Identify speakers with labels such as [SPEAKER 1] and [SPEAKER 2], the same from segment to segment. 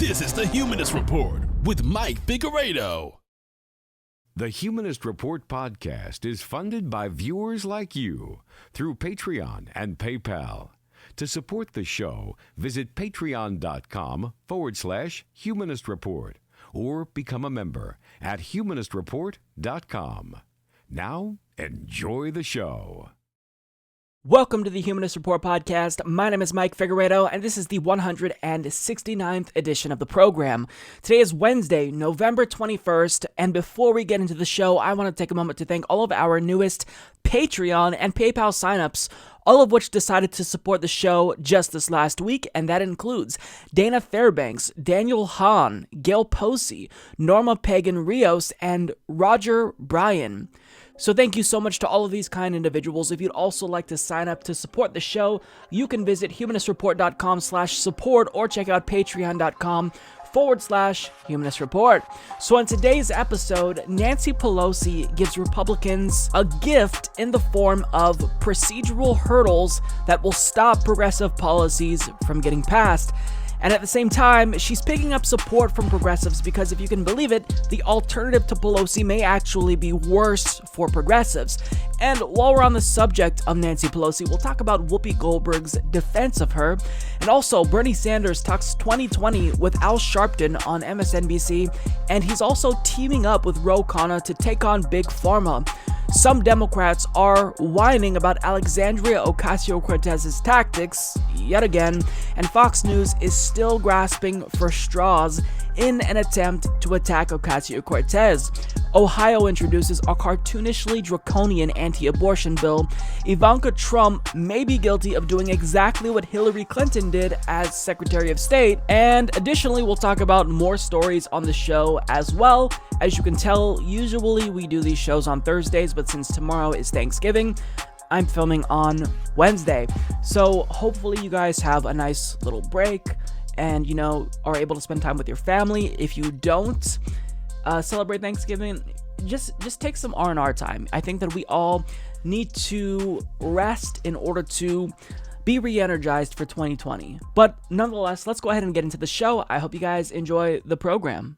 [SPEAKER 1] This is the Humanist Report with Mike Figueredo.
[SPEAKER 2] The Humanist Report podcast is funded by viewers like you through Patreon and PayPal. To support the show, visit patreon.com/Humanist Report or become a member at humanistreport.com. Now, enjoy the show.
[SPEAKER 3] Welcome to the Humanist Report podcast. My name is Mike Figueredo, and this is the 169th edition of the program. Today is Wednesday, November 21st, and before we get into the show, I want to take a moment to thank all of our newest Patreon and PayPal signups, all of which decided to support the show just this last week, and that includes Dana Fairbanks, Daniel Hahn, Gail Posey, Norma Pagan-Rios, and Roger Bryan. So thank you so much to all of these kind individuals. If you'd also like to sign up to support the show, you can visit humanistreport.com/support or check out patreon.com/Humanist Report. So on today's episode, Nancy Pelosi gives Republicans a gift in the form of procedural hurdles that will stop progressive policies from getting passed. And at the same time, she's picking up support from progressives because, if you can believe it, the alternative to Pelosi may actually be worse for progressives. And while we're on the subject of Nancy Pelosi, we'll talk about Whoopi Goldberg's defense of her. And also, Bernie Sanders talks 2020 with Al Sharpton on MSNBC, and he's also teaming up with Ro Khanna to take on Big Pharma. Some Democrats are whining about Alexandria Ocasio-Cortez's tactics, yet again, and Fox News is still grasping for straws in an attempt to attack Ocasio-Cortez. Ohio introduces a cartoonishly draconian anti-abortion bill. Ivanka Trump may be guilty of doing exactly what Hillary Clinton did as Secretary of State. And additionally, we'll talk about more stories on the show as well. As you can tell, usually we do these shows on Thursdays, but since tomorrow is Thanksgiving, I'm filming on Wednesday. So hopefully you guys have a nice little break and, are able to spend time with your family. If you don't celebrate Thanksgiving, just take some R&R time. I think that we all need to rest in order to be re-energized for 2020. But nonetheless, let's go ahead and get into the show. I hope you guys enjoy the program.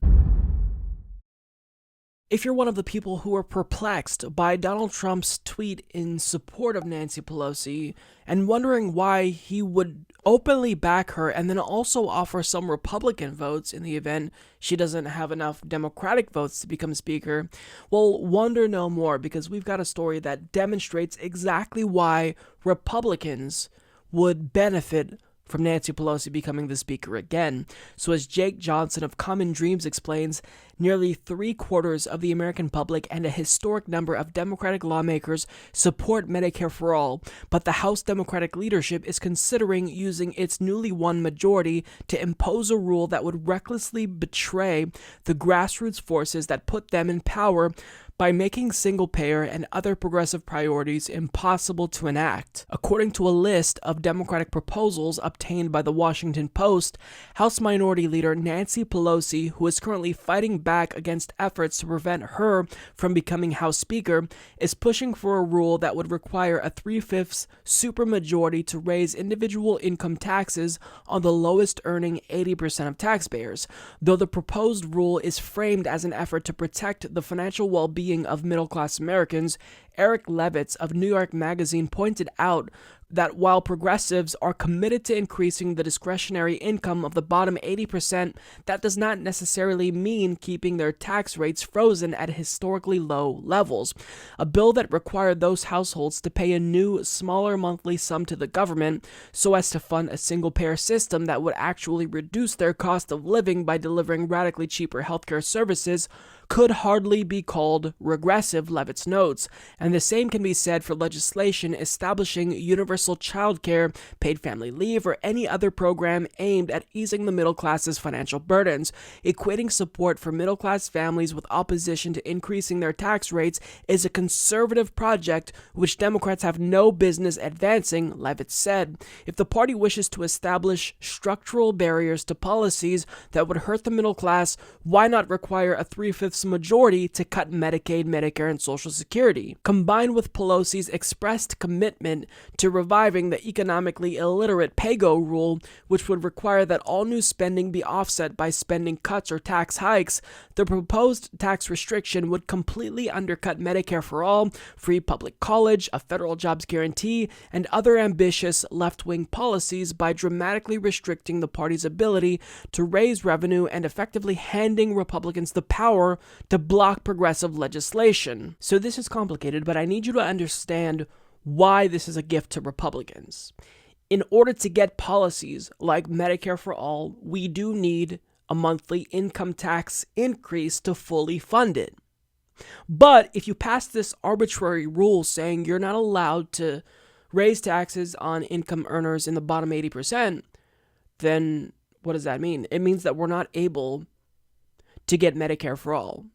[SPEAKER 3] If you're one of the people who are perplexed by Donald Trump's tweet in support of Nancy Pelosi and wondering why he would openly back her and then also offer some Republican votes in the event she doesn't have enough Democratic votes to become Speaker, well, wonder no more, because we've got a story that demonstrates exactly why Republicans would benefit from Nancy Pelosi becoming the Speaker again. So as Jake Johnson of Common Dreams explains, nearly 3/4 of the American public and a historic number of Democratic lawmakers support Medicare for all, but the House Democratic leadership is considering using its newly won majority to impose a rule that would recklessly betray the grassroots forces that put them in power by making single-payer and other progressive priorities impossible to enact. According to a list of Democratic proposals obtained by the Washington Post, House Minority Leader Nancy Pelosi, who is currently fighting back against efforts to prevent her from becoming House Speaker, is pushing for a rule that would require a 3/5 supermajority to raise individual income taxes on the lowest earning 80% of taxpayers. Though the proposed rule is framed as an effort to protect the financial well-being of middle-class Americans, Eric Levitz of New York Magazine pointed out that while progressives are committed to increasing the discretionary income of the bottom 80%, that does not necessarily mean keeping their tax rates frozen at historically low levels. A bill that required those households to pay a new, smaller monthly sum to the government so as to fund a single-payer system that would actually reduce their cost of living by delivering radically cheaper healthcare services could hardly be called regressive, Levitz notes, and the same can be said for legislation establishing universal child care, paid family leave, or any other program aimed at easing the middle class's financial burdens. Equating support for middle-class families with opposition to increasing their tax rates is a conservative project which Democrats have no business advancing, Levitz said. If the party wishes to establish structural barriers to policies that would hurt the middle class, why not require a 3/5 House majority to cut Medicaid, Medicare, and Social Security, combined with Pelosi's expressed commitment to reviving the economically illiterate pay-go rule, which would require that all new spending be offset by spending cuts or tax hikes. The proposed tax restriction would completely undercut Medicare for all, free public college, a federal jobs guarantee, and other ambitious left-wing policies by dramatically restricting the party's ability to raise revenue and effectively handing Republicans the power to block progressive legislation. So this is complicated, but I need you to understand why this is a gift to Republicans. In order to get policies like Medicare for all, we do need a monthly income tax increase to fully fund it. But if you pass this arbitrary rule saying you're not allowed to raise taxes on income earners in the bottom 80%, then what does that mean? It means that we're not able to get Medicare for all.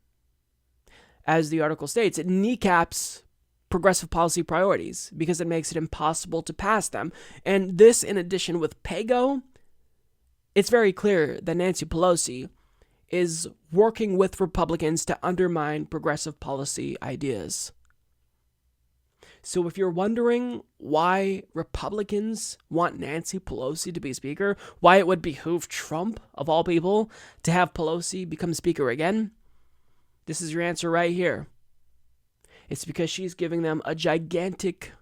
[SPEAKER 3] As the article states, it kneecaps progressive policy priorities because it makes it impossible to pass them. And this, in addition with PAYGO, it's very clear that Nancy Pelosi is working with Republicans to undermine progressive policy ideas. So if you're wondering why Republicans want Nancy Pelosi to be Speaker, why it would behoove Trump, of all people, to have Pelosi become Speaker again, this is your answer right here. It's because she's giving them a gigantic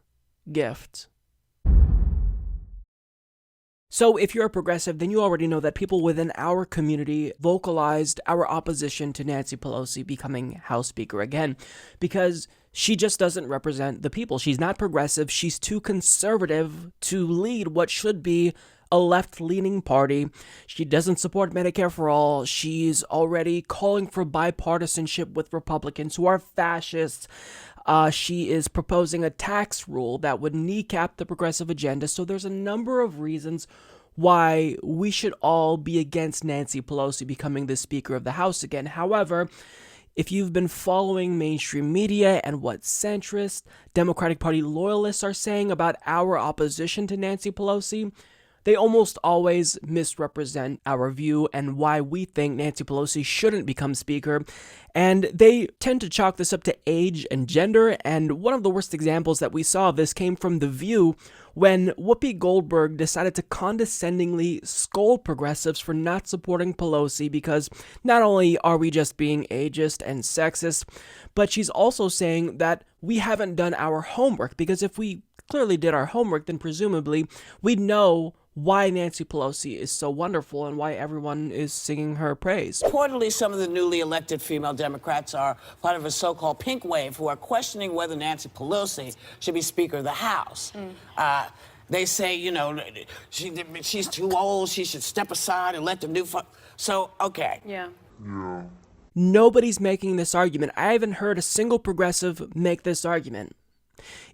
[SPEAKER 3] gift. So if you're a progressive, then you already know that people within our community vocalized our opposition to Nancy Pelosi becoming House Speaker again, because she just doesn't represent the people. She's not progressive. She's too conservative to lead what should be a left-leaning party. She doesn't support Medicare for all. She's already calling for bipartisanship with Republicans who are fascists. She is proposing a tax rule that would kneecap the progressive agenda. So there's a number of reasons why we should all be against Nancy Pelosi becoming the Speaker of the House again. However, if you've been following mainstream media and what centrist Democratic Party loyalists are saying about our opposition to Nancy Pelosi, they almost always misrepresent our view and why we think Nancy Pelosi shouldn't become Speaker. And they tend to chalk this up to age and gender. And one of the worst examples that we saw of this came from The View, when Whoopi Goldberg decided to condescendingly scold progressives for not supporting Pelosi because not only are we just being ageist and sexist, but she's also saying that we haven't done our homework, because if we clearly did our homework, then presumably we'd know why Nancy Pelosi is so wonderful and why everyone is singing her praise.
[SPEAKER 4] Reportedly, some of the newly elected female Democrats are part of a so-called pink wave who are questioning whether Nancy Pelosi should be Speaker of the House. They say, you know, she's too old, she should step aside and let the new... So, okay.
[SPEAKER 5] Yeah.
[SPEAKER 3] Nobody's making this argument. I haven't heard a single progressive make this argument.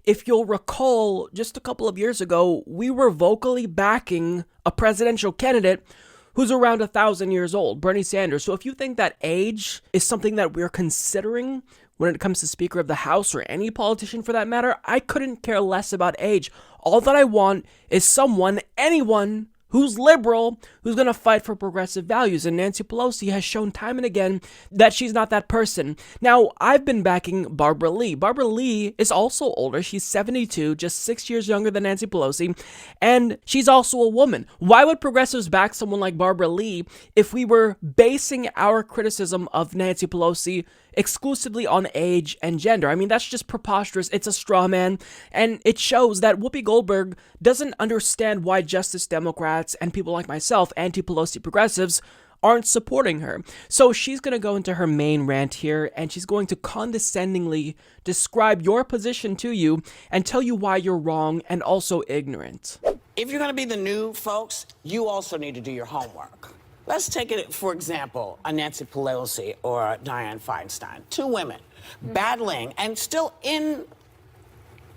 [SPEAKER 3] If you'll recall, just a couple of years ago, we were vocally backing a presidential candidate who's around 1,000 years old, Bernie Sanders. So if you think that age is something that we're considering when it comes to Speaker of the House, or any politician for that matter, I couldn't care less about age. All that I want is someone, anyone, who's liberal, who's going to fight for progressive values. And Nancy Pelosi has shown time and again that she's not that person. Now, I've been backing Barbara Lee. Barbara Lee is also older. She's 72, just 6 years younger than Nancy Pelosi. And she's also a woman. Why would progressives back someone like Barbara Lee if we were basing our criticism of Nancy Pelosi exclusively on age and gender? I mean, that's just preposterous. It's a straw man. And it shows that Whoopi Goldberg doesn't understand why Justice Democrats and people like myself, anti-Pelosi progressives, aren't supporting her. So she's going to go into her main rant here, and she's going to condescendingly describe your position to you and tell you why you're wrong and also ignorant.
[SPEAKER 4] If you're going to be the new folks, you also need to do your homework. Let's take it, for example, a Nancy Pelosi or a Dianne Feinstein. Two women battling and still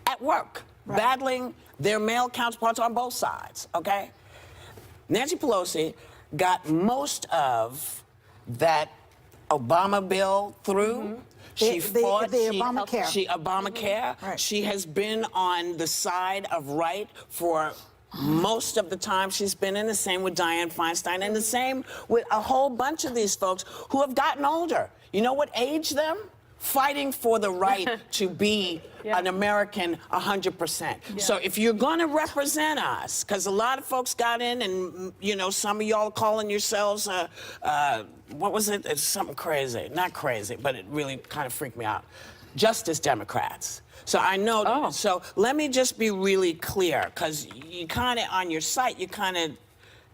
[SPEAKER 4] at work, battling their male counterparts on both sides, okay? Nancy Pelosi got most of that Obama bill through. She fought
[SPEAKER 5] the Obamacare.
[SPEAKER 4] Obamacare.
[SPEAKER 5] Right.
[SPEAKER 4] She has been on the side of right for Most of the time she's been in, the same with Dianne Feinstein, and the same with a whole bunch of these folks who have gotten older. You know what aged them? Fighting for the right to be an American 100%. Yeah. So if you're going to represent us, because a lot of folks got in and, you know, some of y'all calling yourselves, what was it? It's something crazy. Not crazy, but it really kind of freaked me out. Justice Democrats. So I know, so let me just be really clear, because you kind of, on your site, you kind of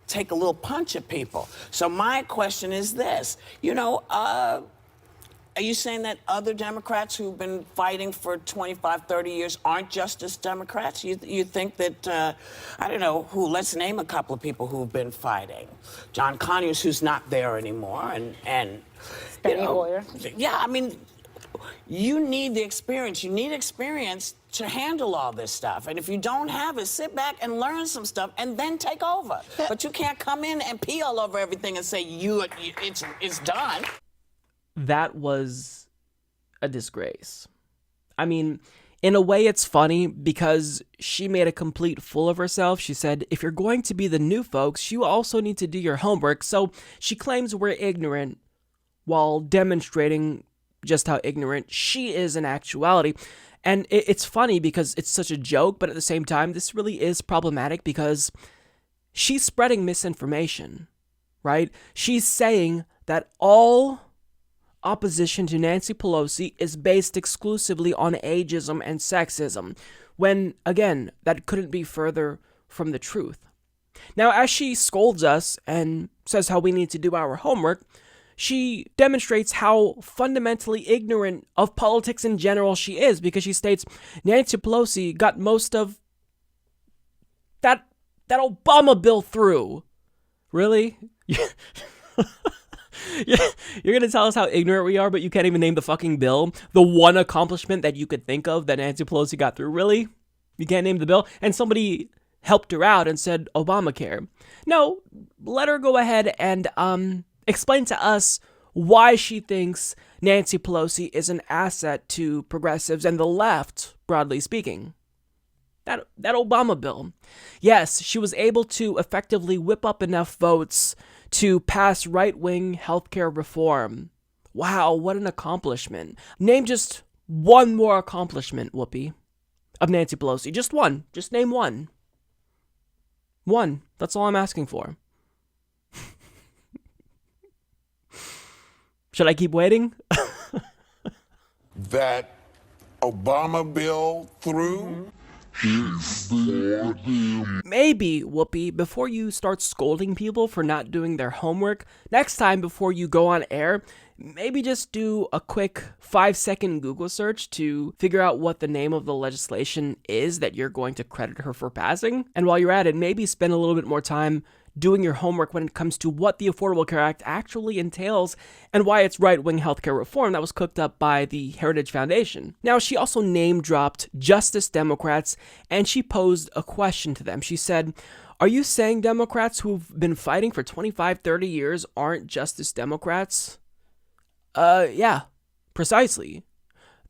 [SPEAKER 4] take a little punch at people. So my question is this, you know, are you saying that other Democrats who've been fighting for 25, 30 years aren't Justice Democrats? You think that, I don't know, let's name a couple of people who've been fighting. John Conyers, who's not there anymore, and you know, lawyer. Yeah, I mean, you need the experience. You need experience to handle all this stuff. And if you don't have it, sit back and learn some stuff and then take over. But you can't come in and pee all over everything and say, it's done.
[SPEAKER 3] That was a disgrace. I mean, in a way it's funny because she made a complete fool of herself. She said, if you're going to be the new folks, you also need to do your homework. So she claims we're ignorant while demonstrating just how ignorant she is in actuality. And it's funny because it's such a joke, but at the same time, this really is problematic because she's spreading misinformation, right? She's saying that all opposition to Nancy Pelosi is based exclusively on ageism and sexism, when, again, that couldn't be further from the truth. Now, as she scolds us and says how we need to do our homework, she demonstrates how fundamentally ignorant of politics in general she is, because she states Nancy Pelosi got most of that Obama bill through. Really? You're going to tell us how ignorant we are, but you can't even name the fucking bill? The one accomplishment that you could think of that Nancy Pelosi got through? Really? You can't name the bill? And somebody helped her out and said Obamacare. No, let her go ahead and explain to us why she thinks Nancy Pelosi is an asset to progressives and the left, broadly speaking. That Obama bill. Yes, she was able to effectively whip up enough votes to pass right-wing healthcare reform. Wow, what an accomplishment. Name just one more accomplishment, Whoopi, of Nancy Pelosi. Just one. Just name one. One. That's all I'm asking for. Should I keep waiting?
[SPEAKER 5] That Obama bill through?
[SPEAKER 3] Maybe, Whoopi, before you start scolding people for not doing their homework, next time before you go on air, maybe just do a quick 5-second Google search to figure out what the name of the legislation is that you're going to credit her for passing. And while you're at it, maybe spend a little bit more time doing your homework when it comes to what the Affordable Care Act actually entails and why it's right-wing healthcare reform that was cooked up by the Heritage Foundation. Now, she also name-dropped Justice Democrats, and she posed a question to them. She said, are you saying Democrats who've been fighting for 25, 30 years aren't Justice Democrats? Yeah, precisely.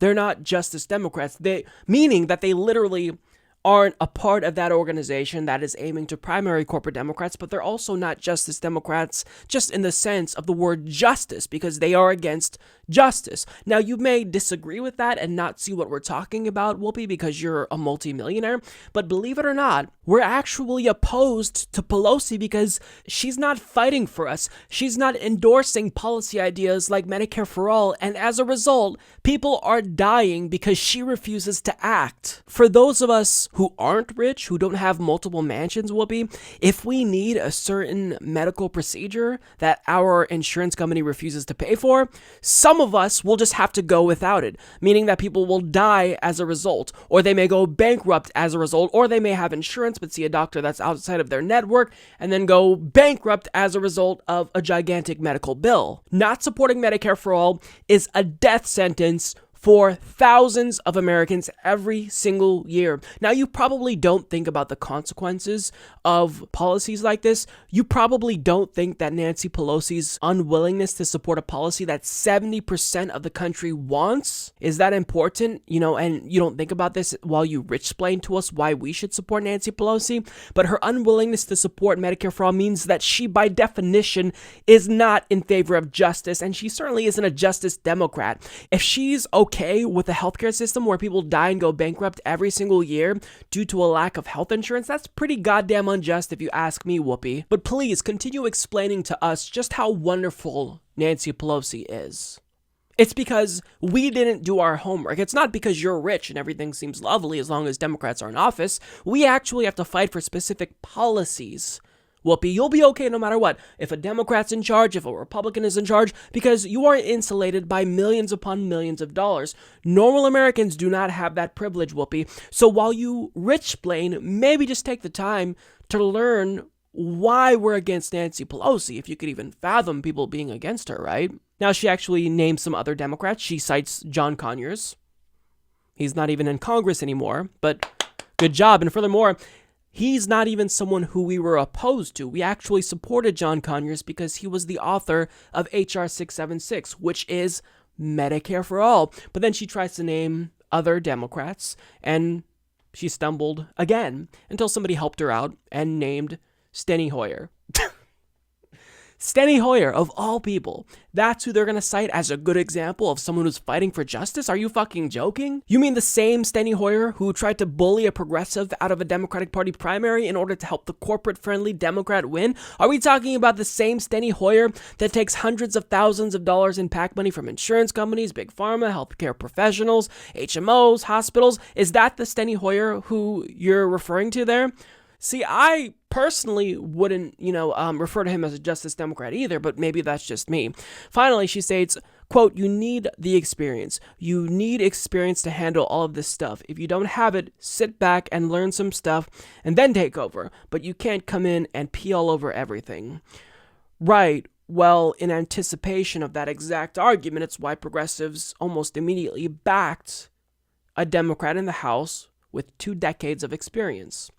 [SPEAKER 3] They're not Justice Democrats, meaning that they literally aren't a part of that organization that is aiming to primary corporate Democrats, but they're also not Justice Democrats just in the sense of the word justice, because they are against justice. Now, you may disagree with that and not see what we're talking about, Whoopi, because you're a multimillionaire, but believe it or not, we're actually opposed to Pelosi because she's not fighting for us. She's not endorsing policy ideas like Medicare for all, and as a result, people are dying because she refuses to act. For those of us who aren't rich, who don't have multiple mansions, Whoopi, if we need a certain medical procedure that our insurance company refuses to pay for, some of us will just have to go without it, meaning that people will die as a result, or they may go bankrupt as a result, or they may have insurance but see a doctor that's outside of their network and then go bankrupt as a result of a gigantic medical bill. Not supporting Medicare for all is a death sentence for thousands of Americans every single year. Now, you probably don't think about the consequences of policies like this. You probably don't think that Nancy Pelosi's unwillingness to support a policy that 70% of the country wants is that important, and you don't think about this while you rich-splain to us why we should support Nancy Pelosi. But her unwillingness to support Medicare for All means that she, by definition, is not in favor of justice, and she certainly isn't a justice Democrat. If she's okay with a healthcare system where people die and go bankrupt every single year due to a lack of health insurance, that's pretty goddamn unjust if you ask me, Whoopi. But please continue explaining to us just how wonderful Nancy Pelosi is. It's because we didn't do our homework. It's not because you're rich and everything seems lovely as long as Democrats are in office. We actually have to fight for specific policies. Whoopi, you'll be okay no matter what. If a Democrat's in charge, if a Republican is in charge, because you are insulated by millions upon millions of dollars. Normal Americans do not have that privilege, Whoopi. So while you rich-splain, maybe just take the time to learn why we're against Nancy Pelosi, if you could even fathom people being against her, right? Now, she actually named some other Democrats. She cites John Conyers. He's not even in Congress anymore, but good job. And furthermore, he's not even someone who we were opposed to. We actually supported John Conyers because he was the author of H.R. 676, which is Medicare for All. But then she tries to name other Democrats, and she stumbled again until somebody helped her out and named Steny Hoyer. Steny Hoyer, of all people, that's who they're going to cite as a good example of someone who's fighting for justice? Are you fucking joking? You mean the same Steny Hoyer who tried to bully a progressive out of a Democratic Party primary in order to help the corporate-friendly Democrat win? Are we talking about the same Steny Hoyer that takes hundreds of thousands of dollars in PAC money from insurance companies, big pharma, healthcare professionals, HMOs, hospitals? Is that the Steny Hoyer who you're referring to there? See, I personally wouldn't, refer to him as a Justice Democrat either, but maybe that's just me. Finally, she states, quote, "You need the experience. You need experience to handle all of this stuff. If you don't have it, sit back and learn some stuff and then take over. But you can't come in and pee all over everything." Right. Well, in anticipation of that exact argument, it's why progressives almost immediately backed a Democrat in the House with 2 decades of experience.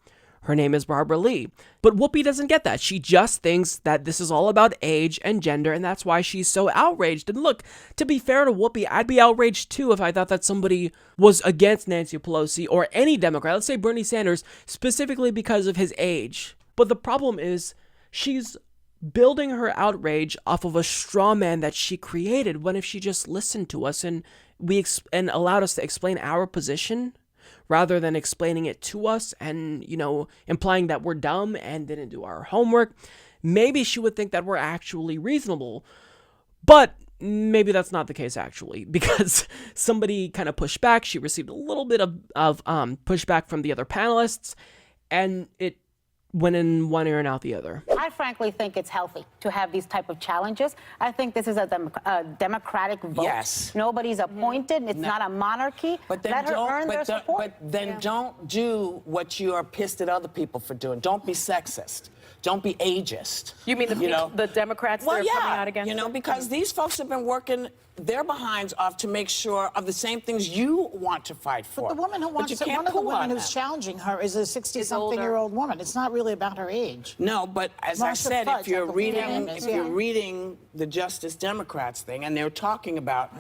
[SPEAKER 3] Her name is Barbara Lee. But Whoopi doesn't get that. She just thinks that this is all about age and gender, and that's why she's so outraged. And look, to be fair to Whoopi, I'd be outraged too if I thought that somebody was against Nancy Pelosi or any Democrat, let's say Bernie Sanders, specifically because of his age. But the problem is, she's building her outrage off of a straw man that she created, when if she just listened to us and allowed us to explain our position, rather than explaining it to us and, implying that we're dumb and didn't do our homework, maybe she would think that we're actually reasonable. But maybe that's not the case, actually, because somebody kind of pushed back. She received a little bit of pushback from the other panelists, and it went in one ear and out the other.
[SPEAKER 6] I frankly think it's healthy to have these type of challenges. I think this is a democratic vote.
[SPEAKER 4] Yes.
[SPEAKER 6] Nobody's appointed. It's not a monarchy.
[SPEAKER 4] But then
[SPEAKER 6] Let her earn their support.
[SPEAKER 4] But then don't do what you are pissed at other people for doing. Don't be sexist. Don't be ageist.
[SPEAKER 7] You mean the Democrats that are coming out against it?
[SPEAKER 4] Because these folks have been working their behinds off to make sure of the same things you want to fight for.
[SPEAKER 8] But the woman who wants it, one of the women who's challenging her is a 60-something-year-old woman. It's not really about her age.
[SPEAKER 4] No, but as
[SPEAKER 8] Marcia
[SPEAKER 4] I said,
[SPEAKER 8] Fudge,
[SPEAKER 4] if you're
[SPEAKER 8] yeah.
[SPEAKER 4] reading the Justice Democrats thing, and they're talking about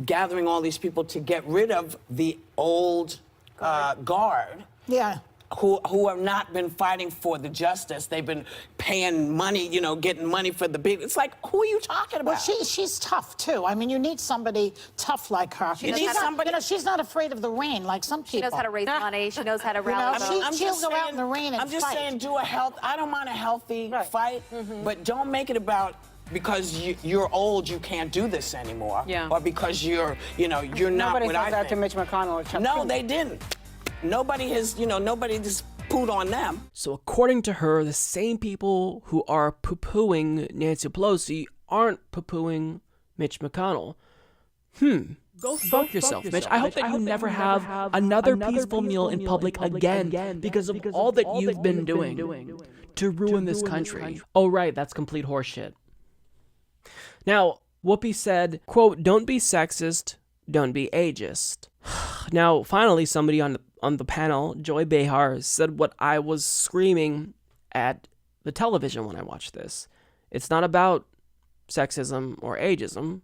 [SPEAKER 4] gathering all these people to get rid of the old guard.
[SPEAKER 8] Yeah.
[SPEAKER 4] Who have not been fighting for the justice. They've been paying money, getting money for the big. It's like, who are you talking about?
[SPEAKER 8] Well, she's tough too. I mean, you need somebody tough like her. She's not afraid of the rain like some people.
[SPEAKER 7] She knows how to raise money. She knows how to rally.
[SPEAKER 8] She'll go out in the rain and
[SPEAKER 4] I'm just
[SPEAKER 8] fight.
[SPEAKER 4] saying, I don't mind a healthy fight, but don't make it about because you're old, you can't do this anymore. Yeah. Or because you're not what I think.
[SPEAKER 6] Nobody said that to Mitch McConnell or Chuck
[SPEAKER 4] No, they didn't. Nobody just pooed on them.
[SPEAKER 3] So according to her, the same people who are poo-pooing Nancy Pelosi aren't poo-pooing Mitch McConnell. Go fuck yourself, Mitch. I hope that you never have another peaceful meal in public again because of all that you've been doing to ruin this country. Oh, right, that's complete horseshit. Now, Whoopi said, quote, "Don't be sexist. don't be ageist. Now, finally, somebody on the panel, Joy Behar, said what I was screaming at the television when I watched this. It's not about sexism or ageism.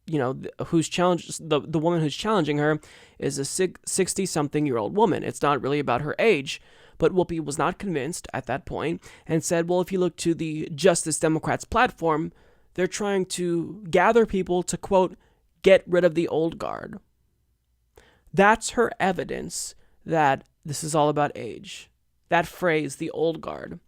[SPEAKER 3] You know, the woman who's challenging her is a 60-something-year-old woman. It's not really about her age. But Whoopi was not convinced at that point and said, well, if you look to the Justice Democrats platform, they're trying to gather people to, quote, get rid of the old guard. That's her evidence that this is all about age. That phrase, the old guard.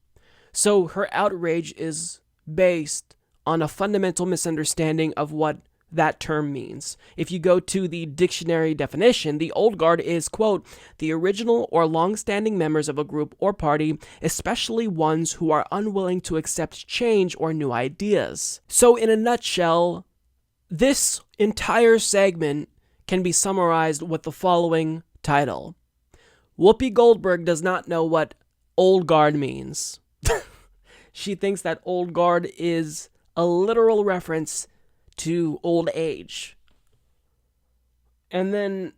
[SPEAKER 3] So her outrage is based on a fundamental misunderstanding of what that term means. If you go to the dictionary definition, the old guard is, quote, the original or long-standing members of a group or party, especially ones who are unwilling to accept change or new ideas. So in a nutshell, this entire segment can be summarized with the following title. Whoopi Goldberg does not know what old guard means. She thinks that old guard is a literal reference to old age. And then,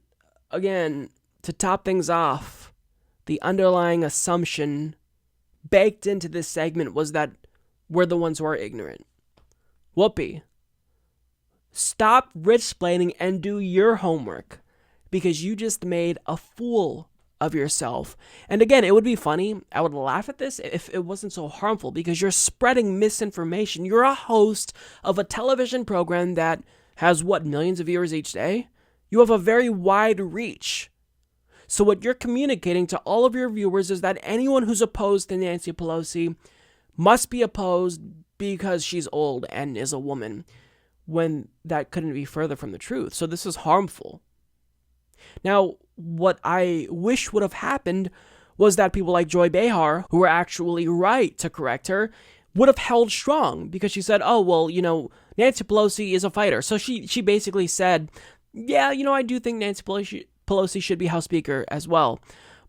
[SPEAKER 3] again, to top things off, the underlying assumption baked into this segment was that we're the ones who are ignorant. Whoopi, stop rich-splaining and do your homework, because you just made a fool of yourself. And again, it would be funny, I would laugh at this if it wasn't so harmful, because you're spreading misinformation. You're a host of a television program that has, millions of viewers each day? You have a very wide reach. So what you're communicating to all of your viewers is that anyone who's opposed to Nancy Pelosi must be opposed because she's old and is a woman, when that couldn't be further from the truth. So this is harmful. Now, what I wish would have happened was that people like Joy Behar, who were actually right to correct her, would have held strong, because she said, oh, well, Nancy Pelosi is a fighter. So she basically said, yeah, I do think Nancy Pelosi should be House Speaker as well.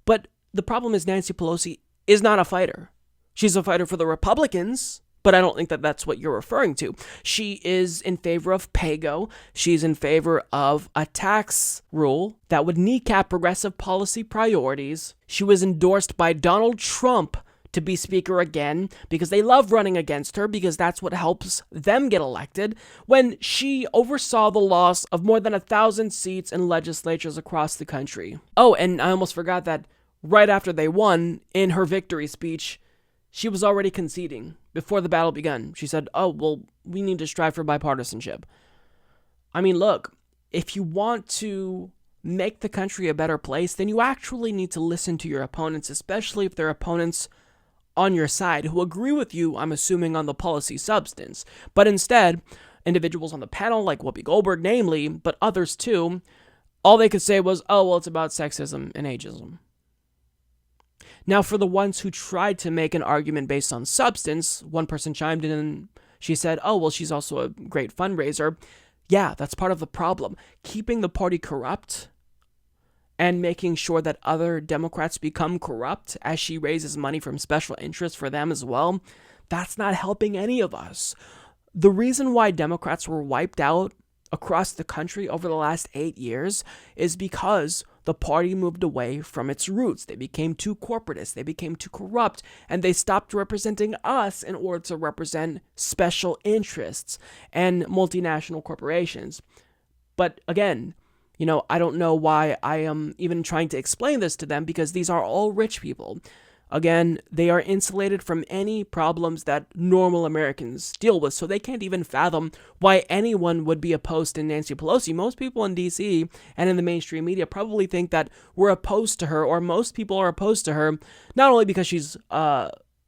[SPEAKER 3] But the problem is Nancy Pelosi is not a fighter. She's a fighter for the Republicans, but I don't think that that's what you're referring to. She is in favor of PAYGO. She's in favor of a tax rule that would kneecap progressive policy priorities. She was endorsed by Donald Trump to be speaker again because they love running against her, because that's what helps them get elected, when she oversaw the loss of more than 1,000 seats in legislatures across the country. Oh, and I almost forgot that right after they won, in her victory speech, she was already conceding. Before the battle begun, she said, oh, well, we need to strive for bipartisanship. I mean, look, if you want to make the country a better place, then you actually need to listen to your opponents, especially if they're opponents on your side who agree with you, I'm assuming, on the policy substance. But instead, individuals on the panel, like Whoopi Goldberg namely, but others too, all they could say was, oh, well, it's about sexism and ageism. Now, for the ones who tried to make an argument based on substance, one person chimed in and she said, oh, well, she's also a great fundraiser. Yeah, that's part of the problem. Keeping the party corrupt and making sure that other Democrats become corrupt as she raises money from special interests for them as well, that's not helping any of us. The reason why Democrats were wiped out across the country over the last 8 years is because the party moved away from its roots. They became too corporatist, they became too corrupt, and they stopped representing us in order to represent special interests and multinational corporations. But again, I don't know why I am even trying to explain this to them, because these are all rich people. Again, they are insulated from any problems that normal Americans deal with, so they can't even fathom why anyone would be opposed to Nancy Pelosi. Most people in D.C. and in the mainstream media probably think that we're opposed to her, or most people are opposed to her, not only because she's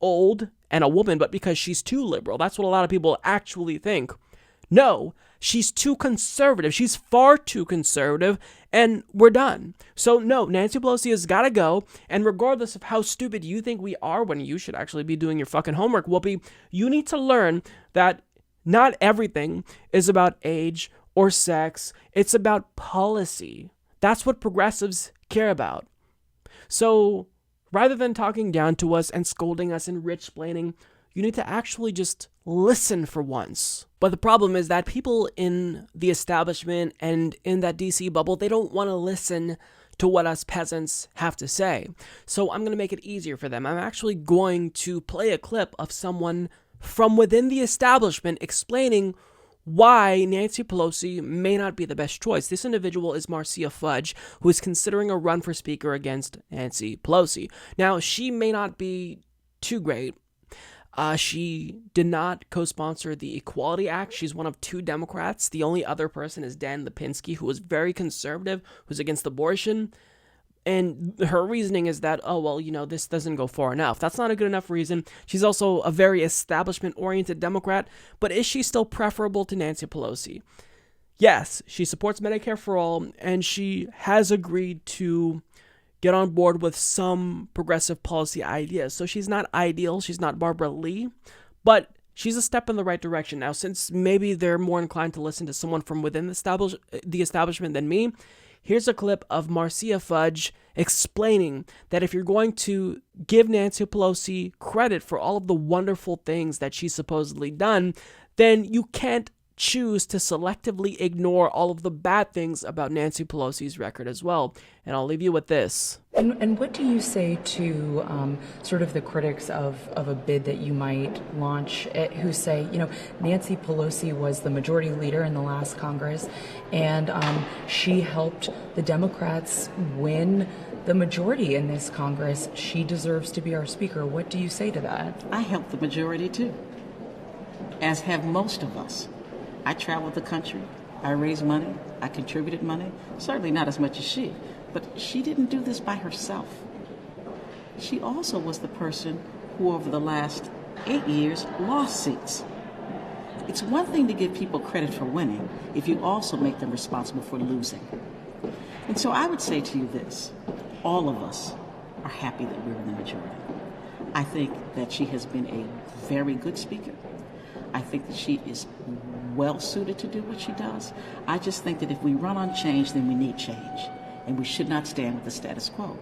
[SPEAKER 3] old and a woman, but because she's too liberal. That's what a lot of people actually think. No, she's too conservative. She's far too conservative, and we're done. So no, Nancy Pelosi has got to go, and regardless of how stupid you think we are, when you should actually be doing your fucking homework, Whoopi, you need to learn that not everything is about age or sex. It's about policy. That's what progressives care about. So rather than talking down to us and scolding us and rich-splaining, You need to actually just listen for once. But the problem is that people in the establishment and in that DC bubble, they don't want to listen to what us peasants have to say. So I'm going to make it easier for them. I'm actually going to play a clip of someone from within the establishment explaining why Nancy Pelosi may not be the best choice. This individual is Marcia Fudge, who is considering a run for speaker against Nancy Pelosi. Now, she may not be too great. She did not co-sponsor the Equality Act. She's one of 2 Democrats. The only other person is Dan Lipinski, who is very conservative, who's against abortion. And her reasoning is that, this doesn't go far enough. That's not a good enough reason. She's also a very establishment-oriented Democrat, but is she still preferable to Nancy Pelosi? Yes, she supports Medicare for all, and she has agreed to get on board with some progressive policy ideas. So she's not ideal, she's not Barbara Lee, but she's a step in the right direction. Now, since maybe they're more inclined to listen to someone from within the establishment than me, here's a clip of Marcia Fudge explaining that if you're going to give Nancy Pelosi credit for all of the wonderful things that she's supposedly done, then you can't choose to selectively ignore all of the bad things about Nancy Pelosi's record as well. And I'll leave you with this.
[SPEAKER 9] And what do you say to sort of the critics of a bid that you might launch who say, Nancy Pelosi was the majority leader in the last Congress, and she helped the Democrats win the majority in this Congress. She deserves to be our speaker. What do you say to that?
[SPEAKER 10] I helped the majority too, as have most of us. I traveled the country, I raised money, I contributed money, certainly not as much as she, but she didn't do this by herself. She also was the person who over the last 8 years lost seats. It's one thing to give people credit for winning if you also make them responsible for losing. And so I would say to you this, all of us are happy that we're in the majority. I think that she has been a very good speaker. I think that she is well suited to do what she does. I just think that if we run on change, then we need change, and we should not stand with the status quo.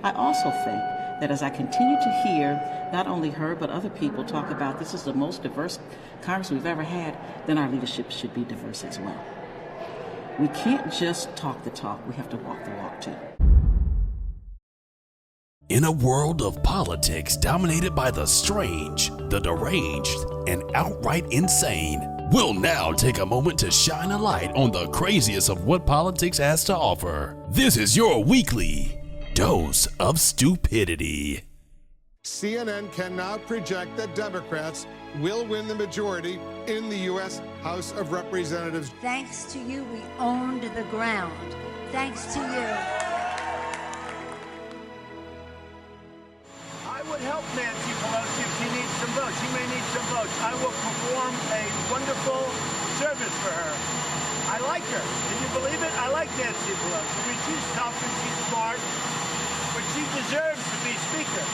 [SPEAKER 10] I also think that as I continue to hear not only her but other people talk about this is the most diverse Congress we've ever had, then our leadership should be diverse as well. We can't just talk the talk, we have to walk the walk too.
[SPEAKER 1] In a world of politics dominated by the strange, the deranged, and outright insane, we'll now take a moment to shine a light on the craziest of what politics has to offer. This is your weekly dose of stupidity.
[SPEAKER 11] CNN can now project that Democrats will win the majority in the U.S. House of Representatives.
[SPEAKER 12] Thanks to you, we owned the ground. Thanks to you.
[SPEAKER 13] I would help Nancy Pelosi if she needs some votes. She may need some votes. I will perform a wonderful service for her. I like her. Can you believe it? I like Nancy Pelosi. I mean, she's tough and she's smart, but she deserves to be Speaker.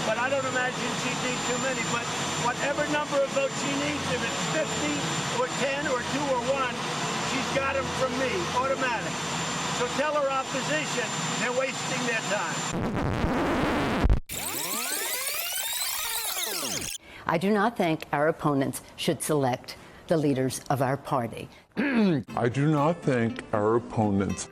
[SPEAKER 13] But I don't imagine she'd need too many. But whatever number of votes she needs, if it's 50 or 10 or 2 or 1, she's got them from me, automatic. So tell her opposition they're wasting their time.
[SPEAKER 14] I do not think our opponents should select the leaders of our party.
[SPEAKER 15] I do not think our opponents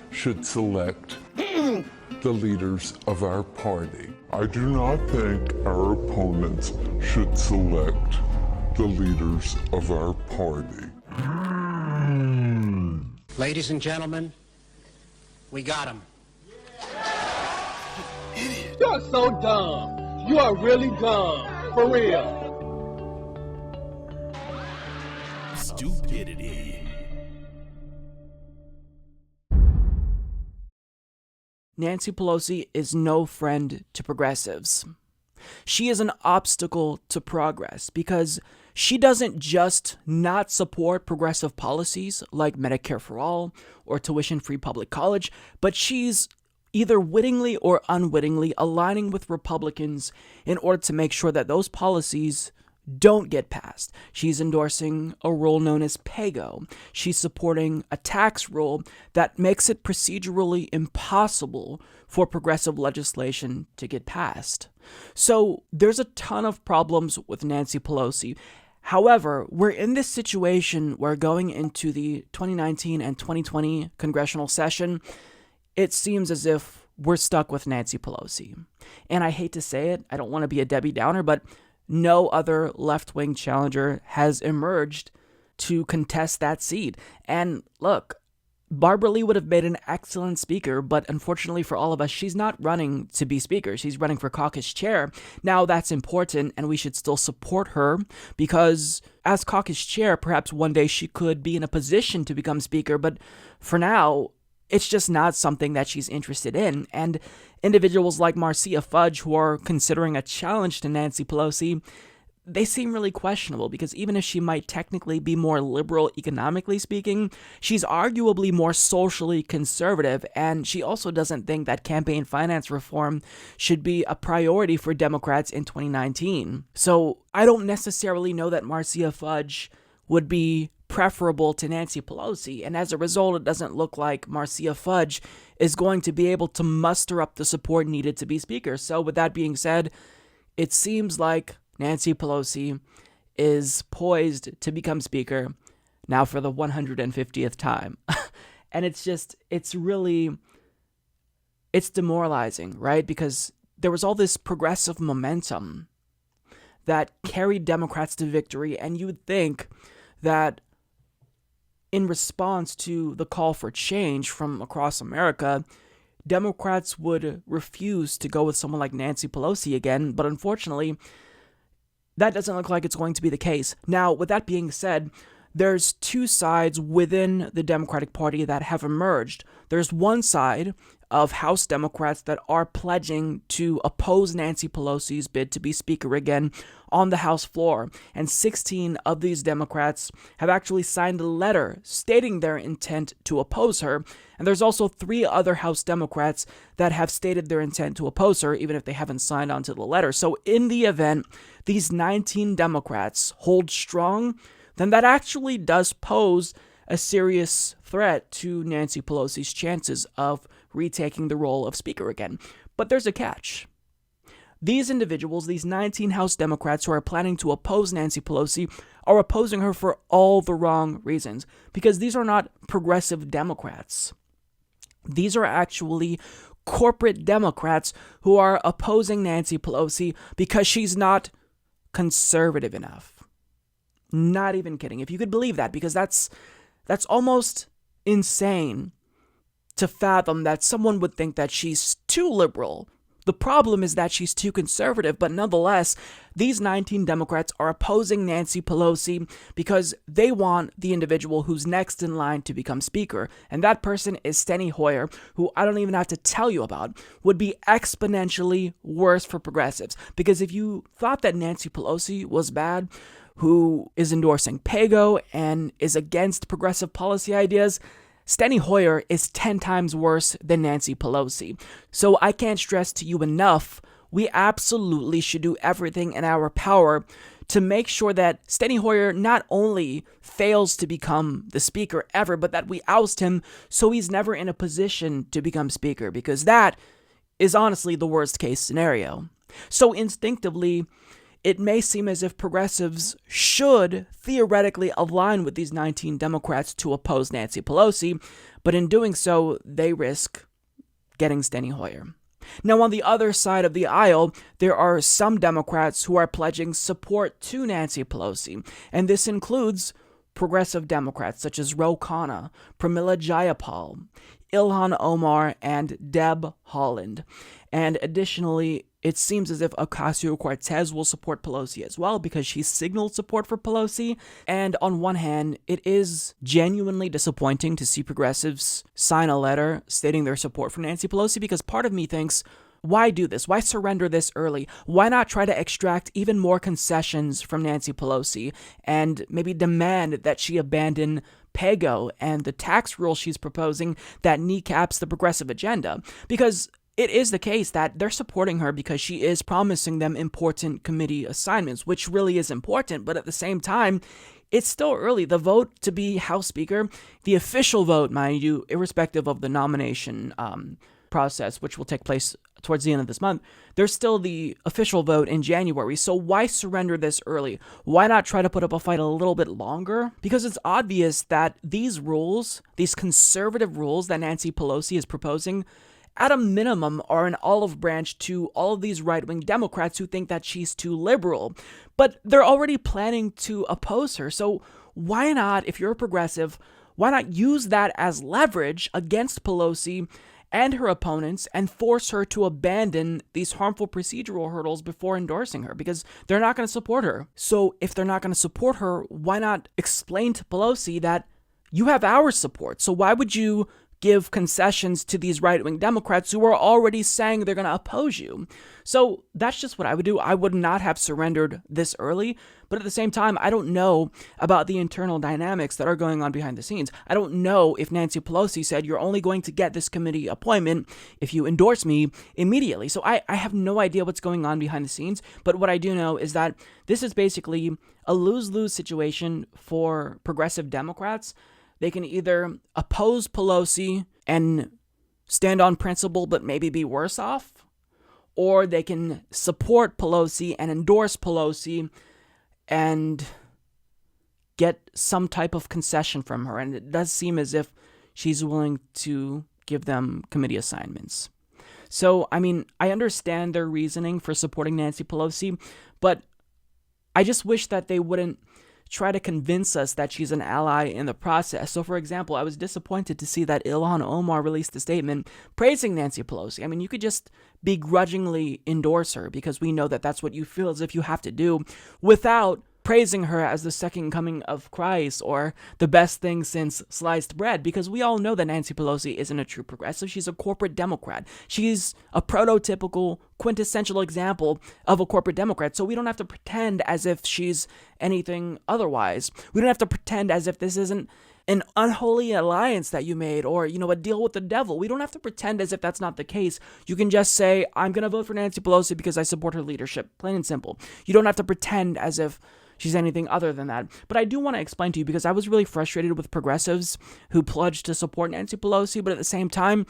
[SPEAKER 15] should select the leaders of our party. I do not think our opponents should select the leaders of our party.
[SPEAKER 16] Ladies and gentlemen, we got him.
[SPEAKER 17] You're so dumb. You are really dumb. For real.
[SPEAKER 1] Stupidity.
[SPEAKER 3] Nancy Pelosi is no friend to progressives. She is an obstacle to progress because she doesn't just not support progressive policies like Medicare for all or tuition-free public college, but she's either wittingly or unwittingly aligning with Republicans in order to make sure that those policies don't get passed. She's endorsing a rule known as PAYGO. She's supporting a tax rule that makes it procedurally impossible for progressive legislation to get passed. So there's a ton of problems with Nancy Pelosi. However, we're in this situation where going into the 2019 and 2020 congressional session, it seems as if we're stuck with Nancy Pelosi. And I hate to say it, I don't want to be a Debbie Downer, but no other left-wing challenger has emerged to contest that seat. And look, Barbara Lee would have made an excellent speaker, but unfortunately for all of us, she's not running to be speaker. She's running for caucus chair. Now, that's important, and we should still support her, because as caucus chair, perhaps one day she could be in a position to become speaker, but for now, it's just not something that she's interested in. And individuals like Marcia Fudge, who are considering a challenge to Nancy Pelosi, they seem really questionable, because even if she might technically be more liberal economically speaking, she's arguably more socially conservative, and she also doesn't think that campaign finance reform should be a priority for Democrats in 2019. So I don't necessarily know that Marcia Fudge would be preferable to Nancy Pelosi, and as a result, it doesn't look like Marcia Fudge is going to be able to muster up the support needed to be speaker. So with that being said, it seems like Nancy Pelosi is poised to become speaker now for the 150th time. And it's demoralizing, right? Because there was all this progressive momentum that carried Democrats to victory, and you would think that in response to the call for change from across America, Democrats would refuse to go with someone like Nancy Pelosi again, but unfortunately, that doesn't look like it's going to be the case. Now, with that being said, there's two sides within the Democratic Party that have emerged. There's one side of House Democrats that are pledging to oppose Nancy Pelosi's bid to be speaker again on the House floor. And 16 of these Democrats have actually signed a letter stating their intent to oppose her. And there's also 3 other House Democrats that have stated their intent to oppose her, even if they haven't signed onto the letter. So in the event these 19 Democrats hold strong, then that actually does pose a serious threat to Nancy Pelosi's chances of retaking the role of speaker again. But there's a catch. These individuals, these 19 House Democrats who are planning to oppose Nancy Pelosi, are opposing her for all the wrong reasons, because these are not progressive Democrats. These are actually corporate Democrats who are opposing Nancy Pelosi because she's not conservative enough. Not even kidding. If you could believe that, because that's almost insane to fathom that someone would think that she's too liberal. The problem is that she's too conservative, but nonetheless, these 19 Democrats are opposing Nancy Pelosi because they want the individual who's next in line to become speaker, and that person is Steny Hoyer, who I don't even have to tell you about, would be exponentially worse for progressives. Because if you thought that Nancy Pelosi was bad, who is endorsing PAYGO and is against progressive policy ideas, Steny Hoyer is 10 times worse than Nancy Pelosi. So I can't stress to you enough, we absolutely should do everything in our power to make sure that Steny Hoyer not only fails to become the speaker ever, but that we oust him so he's never in a position to become speaker, because that is honestly the worst case scenario. So instinctively, it may seem as if progressives should theoretically align with these 19 Democrats to oppose Nancy Pelosi, but in doing so, they risk getting Steny Hoyer. Now, on the other side of the aisle, there are some Democrats who are pledging support to Nancy Pelosi, and this includes progressive Democrats such as Ro Khanna, Pramila Jayapal, Ilhan Omar, and Deb Haaland. And additionally, it seems as if Ocasio-Cortez will support Pelosi as well, because she signaled support for Pelosi. And on one hand, it is genuinely disappointing to see progressives sign a letter stating their support for Nancy Pelosi, because part of me thinks, why do this? Why surrender this early? Why not try to extract even more concessions from Nancy Pelosi and maybe demand that she abandon PAYGO and the tax rule she's proposing that kneecaps the progressive agenda? Because it is the case that they're supporting her because she is promising them important committee assignments, which really is important. But at the same time, it's still early. The vote to be House Speaker, the official vote, mind you, irrespective of the nomination process, which will take place towards the end of this month, there's still the official vote in January. So why surrender this early? Why not try to put up a fight a little bit longer? Because it's obvious that these rules, these conservative rules that Nancy Pelosi is proposing, at a minimum, are an olive branch to all of these right-wing Democrats who think that she's too liberal. But they're already planning to oppose her. So why not, if you're a progressive, why not use that as leverage against Pelosi and her opponents and force her to abandon these harmful procedural hurdles before endorsing her? Because they're not going to support her. So if they're not going to support her, why not explain to Pelosi that you have our support? So why would you give concessions to these right-wing Democrats who are already saying they're going to oppose you? So that's just what I would do. I would not have surrendered this early, but at the same time, I don't know about the internal dynamics that are going on behind the scenes. I don't know if Nancy Pelosi said, you're only going to get this committee appointment if you endorse me immediately. So I have no idea what's going on behind the scenes, but what I do know is that this is basically a lose-lose situation for progressive Democrats. They can either oppose Pelosi and stand on principle but maybe be worse off, or they can support Pelosi and endorse Pelosi and get some type of concession from her. And it does seem as if she's willing to give them committee assignments. So, I mean, I understand their reasoning for supporting Nancy Pelosi, but I just wish that they wouldn't try to convince us that she's an ally in the process. So, for example, I was disappointed to see that Ilhan Omar released a statement praising Nancy Pelosi. I mean, you could just begrudgingly endorse her because we know that that's what you feel as if you have to do without praising her as the second coming of Christ or the best thing since sliced bread, because we all know that Nancy Pelosi isn't a true progressive. She's a corporate Democrat. She's a prototypical, quintessential example of a corporate Democrat. So we don't have to pretend as if she's anything otherwise. We don't have to pretend as if this isn't an unholy alliance that you made or, a deal with the devil. We don't have to pretend as if that's not the case. You can just say, I'm going to vote for Nancy Pelosi because I support her leadership. Plain and simple. You don't have to pretend as if she's anything other than that. But I do want to explain to you, because I was really frustrated with progressives who pledged to support Nancy Pelosi, but at the same time,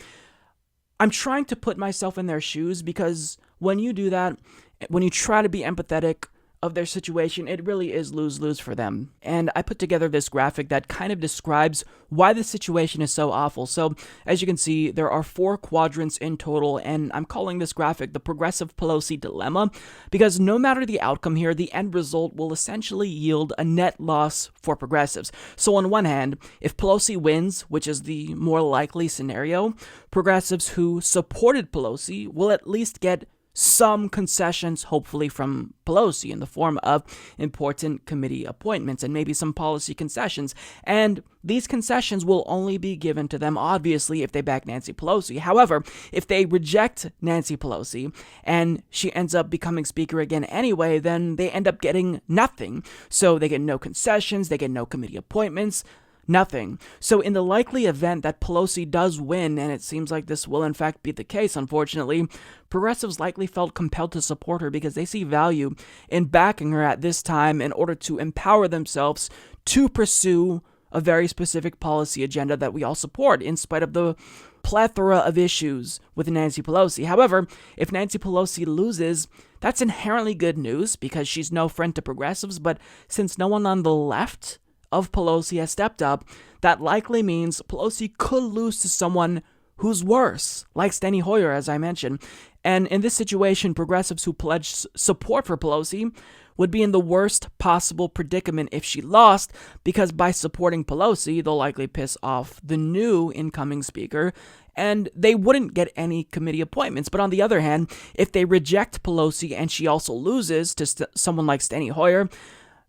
[SPEAKER 3] I'm trying to put myself in their shoes, because when you do that, when you try to be empathetic of their situation, it really is lose-lose for them. And I put together this graphic that kind of describes why the situation is so awful. So, as you can see, there are 4 quadrants in total, and I'm calling this graphic the Progressive Pelosi Dilemma, because no matter the outcome here, the end result will essentially yield a net loss for progressives. So on one hand, if Pelosi wins, which is the more likely scenario, progressives who supported Pelosi will at least get some concessions, hopefully from Pelosi, in the form of important committee appointments and maybe some policy concessions. And these concessions will only be given to them, obviously, if they back Nancy Pelosi. However, if they reject Nancy Pelosi and she ends up becoming speaker again anyway, then they end up getting nothing. So they get no concessions, they get no committee appointments, nothing. So in the likely event that Pelosi does win, and it seems like this will in fact be the case, unfortunately, progressives likely felt compelled to support her because they see value in backing her at this time in order to empower themselves to pursue a very specific policy agenda that we all support, in spite of the plethora of issues with Nancy Pelosi. However, if Nancy Pelosi loses, that's inherently good news because she's no friend to progressives, but since no one on the left of Pelosi has stepped up, that likely means Pelosi could lose to someone who's worse, like Steny Hoyer, as I mentioned. And in this situation, progressives who pledged support for Pelosi would be in the worst possible predicament if she lost, because by supporting Pelosi, they'll likely piss off the new incoming speaker, and they wouldn't get any committee appointments. But on the other hand, if they reject Pelosi and she also loses to someone like Steny Hoyer,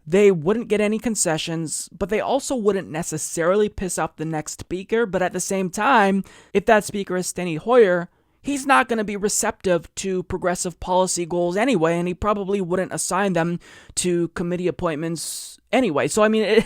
[SPEAKER 3] they wouldn't get any concessions, but they also wouldn't necessarily piss off the next speaker. But at the same time, if that speaker is Steny Hoyer, he's not going to be receptive to progressive policy goals anyway, and he probably wouldn't assign them to committee appointments anyway. So, I mean,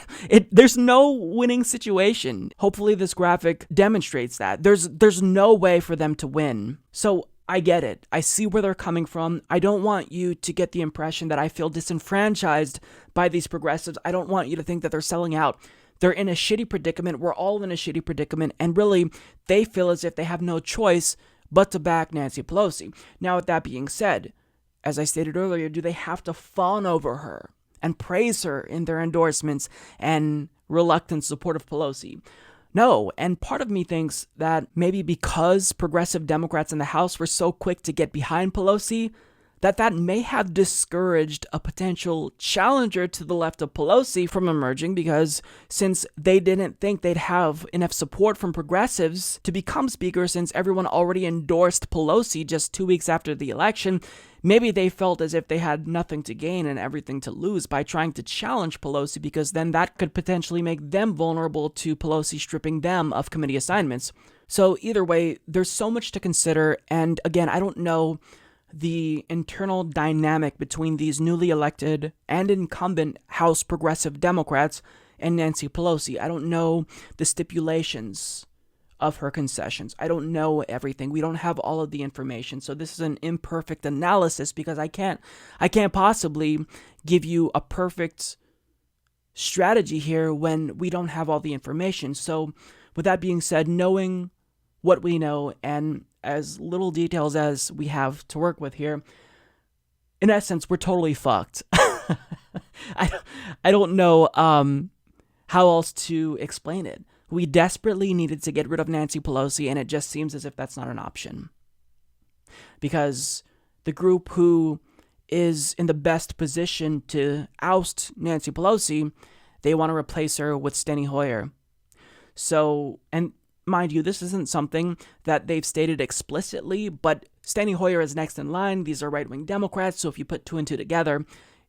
[SPEAKER 3] there's no winning situation. Hopefully this graphic demonstrates that. There's no way for them to win. So I get it. I see where they're coming from. I don't want you to get the impression that I feel disenfranchised by these progressives. I don't want you to think that they're selling out. They're in a shitty predicament. We're all in a shitty predicament. And really, they feel as if they have no choice but to back Nancy Pelosi. Now, with that being said, as I stated earlier, do they have to fawn over her and praise her in their endorsements and reluctant support of Pelosi? No, and part of me thinks that maybe because progressive Democrats in the House were so quick to get behind Pelosi, that may have discouraged a potential challenger to the left of Pelosi from emerging, because since they didn't think they'd have enough support from progressives to become speaker, since everyone already endorsed Pelosi just 2 weeks after the election, maybe they felt as if they had nothing to gain and everything to lose by trying to challenge Pelosi, because then that could potentially make them vulnerable to Pelosi stripping them of committee assignments. So either way, there's so much to consider, and again, I don't know the internal dynamic between these newly elected and incumbent House progressive Democrats and Nancy Pelosi. I don't know the stipulations of her concessions. I don't know everything. We don't have all of the information. So this is an imperfect analysis, because I can't possibly give you a perfect strategy here when we don't have all the information. So with that being said, knowing what we know and as little details as we have to work with here, in essence, we're totally fucked. I don't know how else to explain it. We desperately needed to get rid of Nancy Pelosi, and it just seems as if that's not an option. Because the group who is in the best position to oust Nancy Pelosi, they want to replace her with Steny Hoyer. So, and mind you, this isn't something that they've stated explicitly, but Steny Hoyer is next in line. These are right-wing Democrats, so if you put two and two together,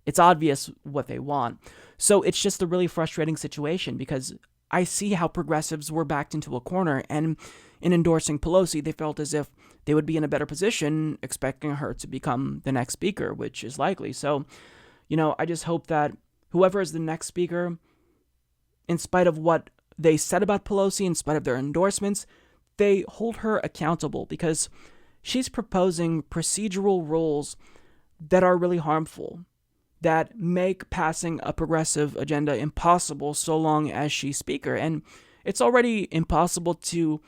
[SPEAKER 3] it's obvious what they want. So it's just a really frustrating situation, because I see how progressives were backed into a corner, and in endorsing Pelosi, they felt as if they would be in a better position expecting her to become the next speaker, which is likely. So, I just hope that whoever is the next speaker, in spite of what they said about Pelosi, in spite of their endorsements, they hold her accountable, because she's proposing procedural rules that are really harmful, that make passing a progressive agenda impossible so long as she's speaker. And it's already impossible to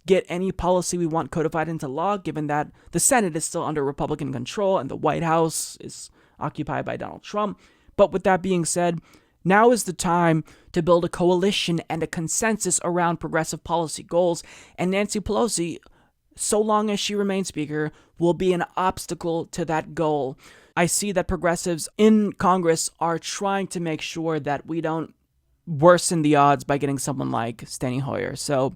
[SPEAKER 3] get any policy we want codified into law, given that the Senate is still under Republican control and the White House is occupied by Donald Trump. But with that being said, now is the time to build a coalition and a consensus around progressive policy goals, and Nancy Pelosi, so long as she remains speaker, will be an obstacle to that goal. I see that progressives in Congress are trying to make sure that we don't worsen the odds by getting someone like Steny Hoyer. So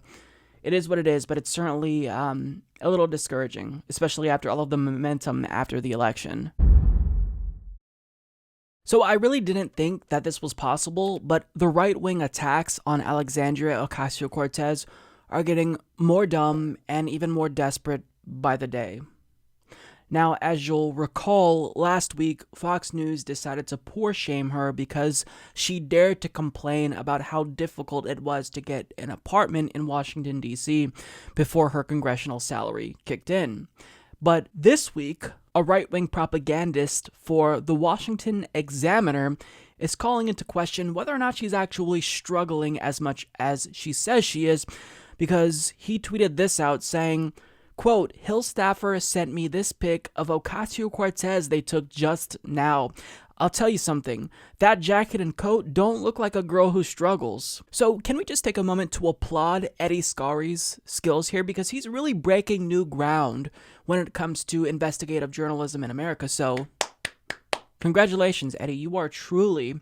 [SPEAKER 3] it is what it is, but it's certainly a little discouraging, especially after all of the momentum after the election. So I really didn't think that this was possible, but the right-wing attacks on Alexandria Ocasio-Cortez are getting more dumb and even more desperate by the day. Now, as you'll recall, last week, Fox News decided to poor shame her because she dared to complain about how difficult it was to get an apartment in Washington, D.C. before her congressional salary kicked in. But this week, a right-wing propagandist for the Washington Examiner is calling into question whether or not she's actually struggling as much as she says she is, because he tweeted this out saying, quote, "Hill staffer sent me this pic of Ocasio-Cortez they took just now. I'll tell you something, that jacket and coat don't look like a girl who struggles." So can we just take a moment to applaud Eddie Scari's skills here, because he's really breaking new ground when it comes to investigative journalism in America. So congratulations, Eddie. You are truly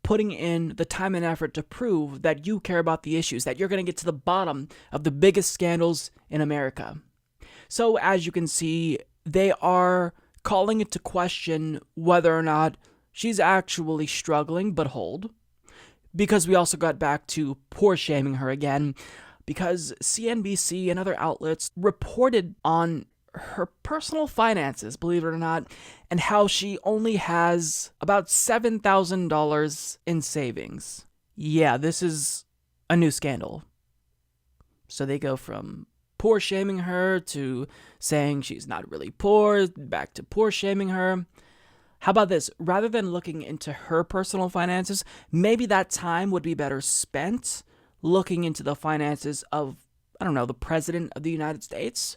[SPEAKER 3] putting in the time and effort to prove that you care about the issues, that you're going to get to the bottom of the biggest scandals in America. So as you can see, they are calling into question whether or not she's actually struggling, but hold. Because we also got back to poor shaming her again, because CNBC and other outlets reported on her personal finances, believe it or not, and how she only has about $7,000 in savings. Yeah, this is a new scandal. So they go from poor shaming her to saying she's not really poor, back to poor shaming her. How about this? Rather than looking into her personal finances, maybe that time would be better spent looking into the finances of, I don't know, the President of the United States.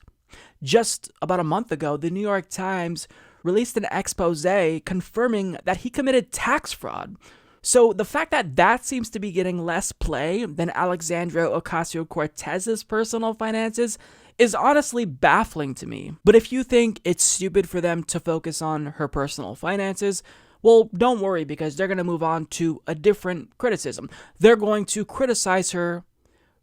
[SPEAKER 3] Just about a month ago, the New York Times released an expose confirming that he committed tax fraud. So the fact that that seems to be getting less play than Alexandria Ocasio-Cortez's personal finances is honestly baffling to me. But if you think it's stupid for them to focus on her personal finances, well, don't worry, because they're going to move on to a different criticism. They're going to criticize her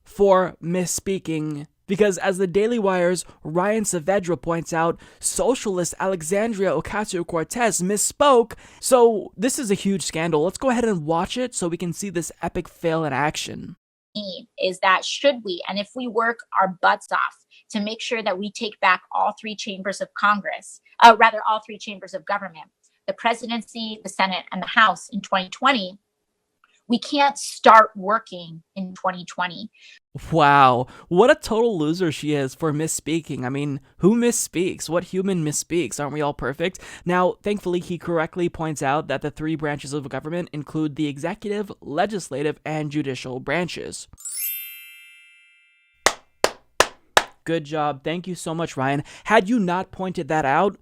[SPEAKER 3] for misspeaking, because as the Daily Wire's Ryan Saavedra points out, socialist Alexandria Ocasio-Cortez misspoke. So this is a huge scandal. Let's go ahead and watch it so we can see this epic fail in action.
[SPEAKER 18] Is that should we, and if we work our butts off to make sure that we take back all three chambers of Congress, all three chambers of government, the presidency, the Senate, and the House in 2020, we can't start working in 2020.
[SPEAKER 3] Wow, what a total loser she is for misspeaking. I mean, who misspeaks? What human misspeaks? Aren't we all perfect? Now, thankfully, he correctly points out that the three branches of government include the executive, legislative, and judicial branches. Good job. Thank you so much, Ryan. Had you not pointed that out,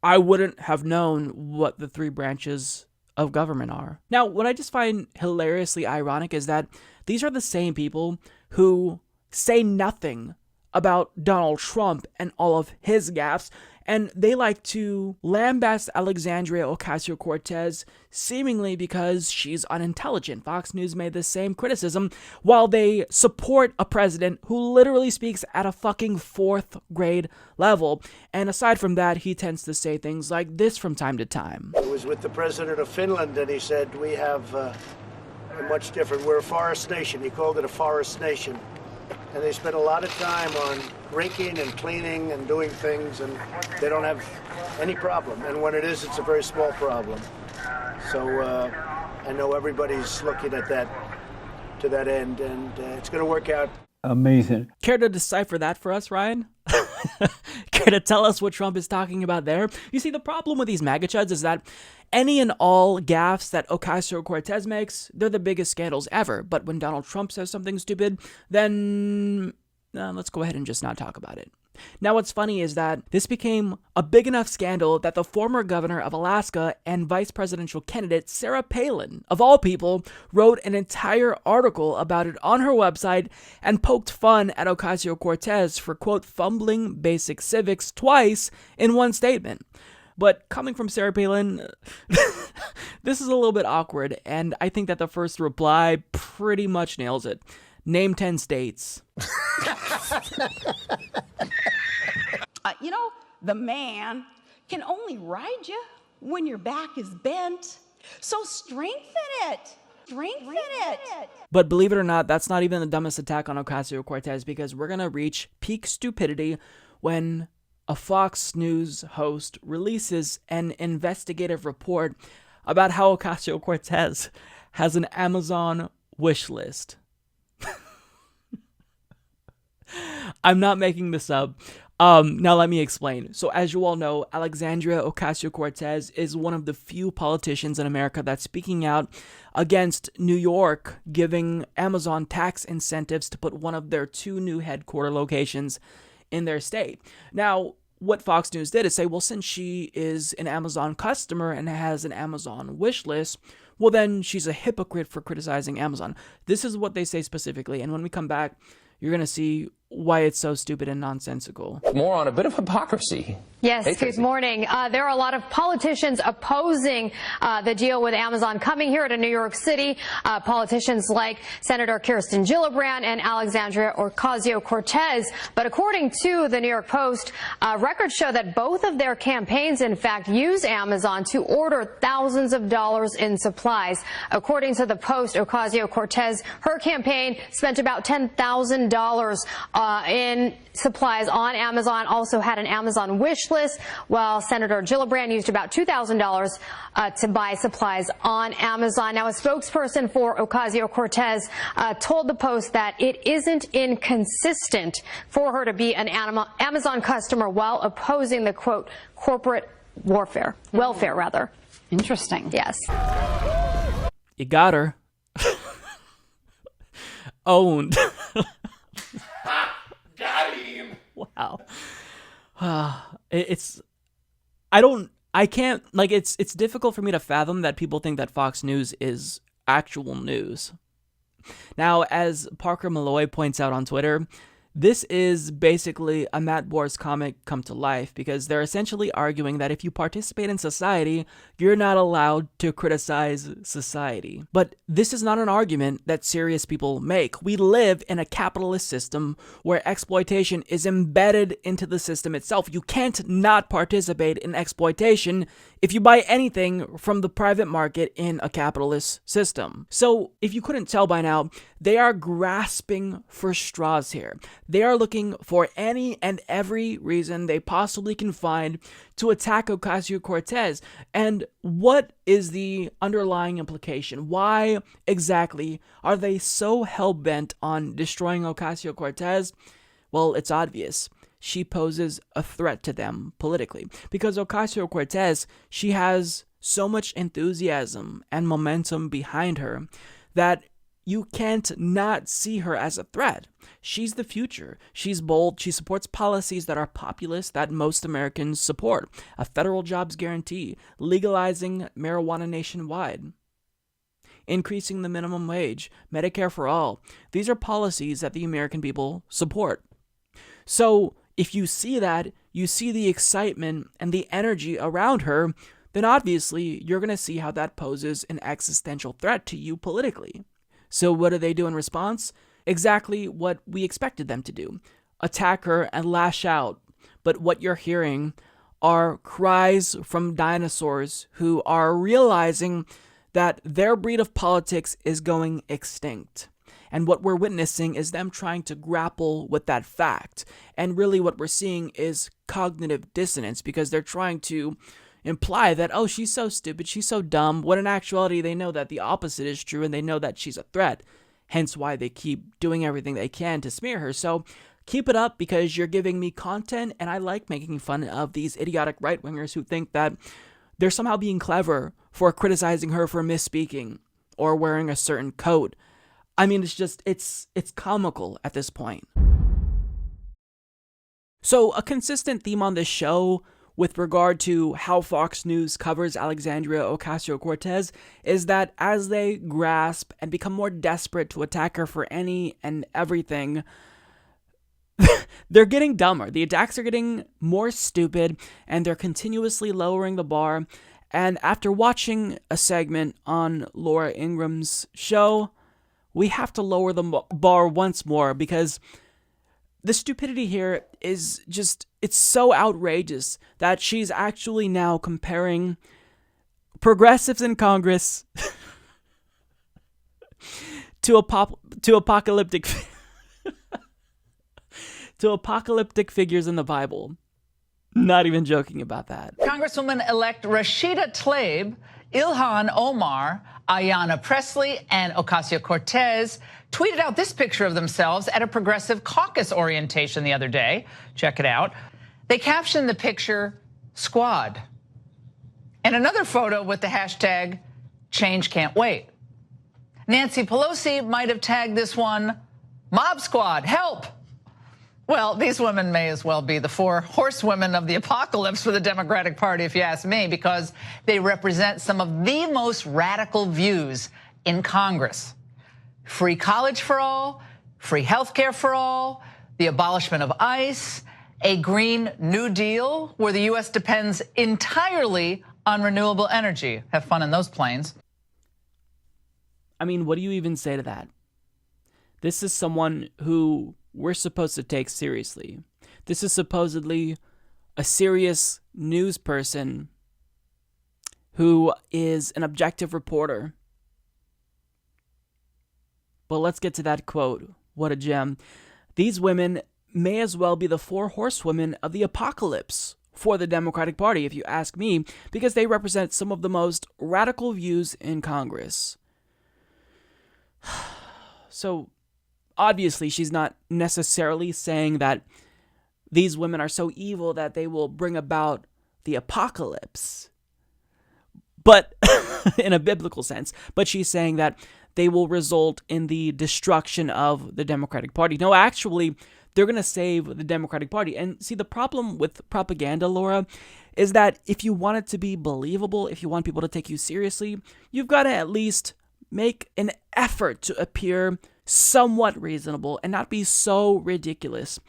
[SPEAKER 3] I wouldn't have known what the three branches of government are. Now, what I just find hilariously ironic is that these are the same people who say nothing about Donald Trump and all of his gaffes, and they like to lambaste Alexandria Ocasio-Cortez seemingly because she's unintelligent. Fox News made the same criticism, while they support a president who literally speaks at a fucking 4th grade level. And aside from that, he tends to say things like this from time to time.
[SPEAKER 19] I was with the president of Finland, and he said, we have a much different, we're a forest nation. He called it a forest nation. And they spend a lot of time on raking and cleaning and doing things, and they don't have any problem. And when it is, it's a very small problem. So I know everybody's looking at that, to that end, and it's going to work out.
[SPEAKER 20] Amazing.
[SPEAKER 3] Care to decipher that for us, Ryan? Care to tell us what Trump is talking about there? You see, the problem with these MAGA chuds is that any and all gaffes that Ocasio-Cortez makes, they're the biggest scandals ever. But when Donald Trump says something stupid, then let's go ahead and just not talk about it. Now, what's funny is that this became a big enough scandal that the former governor of Alaska and vice presidential candidate Sarah Palin, of all people, wrote an entire article about it on her website and poked fun at Ocasio-Cortez for, quote, fumbling basic civics twice in one statement. But coming from Sarah Palin, this is a little bit awkward, and I think that the first reply pretty much nails it. Name 10 states.
[SPEAKER 21] You know, the man can only ride you when your back is bent. So strengthen it. Strengthen it.
[SPEAKER 3] But believe it or not, that's not even the dumbest attack on Ocasio-Cortez, because we're going to reach peak stupidity when a Fox News host releases an investigative report about how Ocasio-Cortez has an Amazon wish list. I'm not making this up. Now let me explain. So as you all know, Alexandria Ocasio-Cortez is one of the few politicians in America that's speaking out against New York giving Amazon tax incentives to put one of their 2 new headquarter locations in their state. Now, what Fox News did is say, well, since she is an Amazon customer and has an Amazon wish list, well, then she's a hypocrite for criticizing Amazon. This is what they say specifically. And when we come back, you're going to see why it's so stupid and nonsensical.
[SPEAKER 22] More on a bit of hypocrisy.
[SPEAKER 23] Yes, good morning. There are a lot of politicians opposing the deal with Amazon coming here to New York City. Politicians like Senator Kirsten Gillibrand and Alexandria Ocasio-Cortez. But according to the New York Post, records show that both of their campaigns, in fact, use Amazon to order thousands of dollars in supplies. According to the Post, Ocasio-Cortez, her campaign spent about $10,000 in supplies on Amazon, also had an Amazon wish list, while Senator Gillibrand used about $2,000 to buy supplies on Amazon. Now, a spokesperson for Ocasio-Cortez told the Post that it isn't inconsistent for her to be an Amazon customer while opposing the, quote, corporate welfare, rather.
[SPEAKER 2] Interesting.
[SPEAKER 23] Yes.
[SPEAKER 3] You got her. Owned.
[SPEAKER 1] Got him.
[SPEAKER 3] Wow. It's difficult for me to fathom that people think that Fox News is actual news. Now, as Parker Malloy points out on Twitter, this is basically a Matt Bohr's comic come to life, because they're essentially arguing that if you participate in society, you're not allowed to criticize society. But this is not an argument that serious people make. We live in a capitalist system where exploitation is embedded into the system itself. You can't not participate in exploitation if you buy anything from the private market in a capitalist system. So, if you couldn't tell by now, they are grasping for straws here. They are looking for any and every reason they possibly can find to attack Ocasio-Cortez. And what is the underlying implication? Why exactly are they so hell-bent on destroying Ocasio-Cortez? Well, it's obvious. She poses a threat to them politically. Because Ocasio-Cortez, she has so much enthusiasm and momentum behind her that you can't not see her as a threat. She's the future. She's bold. She supports policies that are populist, that most Americans support. A federal jobs guarantee, legalizing marijuana nationwide, increasing the minimum wage, Medicare for all. These are policies that the American people support. So if you see that, you see the excitement and the energy around her, then obviously you're going to see how that poses an existential threat to you politically. So what do they do in response? Exactly what we expected them to do. Attack her and lash out. But what you're hearing are cries from dinosaurs who are realizing that their breed of politics is going extinct. And what we're witnessing is them trying to grapple with that fact. And really what we're seeing is cognitive dissonance, because they're trying to imply that, oh, she's so stupid, she's so dumb, when in actuality they know that the opposite is true and they know that she's a threat. Hence why they keep doing everything they can to smear her. So keep it up, because you're giving me content, and I like making fun of these idiotic right-wingers who think that they're somehow being clever for criticizing her for misspeaking or wearing a certain coat. I mean, it's comical at this point. So a consistent theme on this show with regard to how Fox News covers Alexandria Ocasio-Cortez is that as they grasp and become more desperate to attack her for any and everything, they're getting dumber. The attacks are getting more stupid, and they're continuously lowering the bar. And after watching a segment on Laura Ingram's show, we have to lower the bar once more, because the stupidity here is just, it's so outrageous that she's actually now comparing progressives in Congress to apocalyptic figures in the Bible. Not even joking about that.
[SPEAKER 5] Congresswoman-elect Rashida Tlaib, Ilhan Omar, Ayanna Pressley, and Ocasio-Cortez tweeted out this picture of themselves at a progressive caucus orientation the other day. Check it out. They captioned the picture, "Squad," and another photo with the hashtag, "Change Can't Wait." Nancy Pelosi might have tagged this one, "Mob Squad, help." Well, these women may as well be the four horsewomen of the apocalypse for the Democratic Party, if you ask me, because they represent some of the most radical views in Congress. Free college for all, free health care for all, the abolishment of ICE, a Green New Deal where the U.S. depends entirely on renewable energy. Have fun in those planes.
[SPEAKER 3] I mean, what do you even say to that? This is someone who we're supposed to take seriously. This is supposedly a serious news person who is an objective reporter. But let's get to that quote. What a gem. These women may as well be the four horsewomen of the apocalypse for the Democratic Party, if you ask me, because they represent some of the most radical views in Congress. So, obviously, she's not necessarily saying that these women are so evil that they will bring about the apocalypse, but in a biblical sense. But she's saying that they will result in the destruction of the Democratic Party. No, actually, they're going to save the Democratic Party. And see, the problem with propaganda, Laura, is that if you want it to be believable, if you want people to take you seriously, you've got to at least make an effort to appear somewhat reasonable and not be so ridiculous.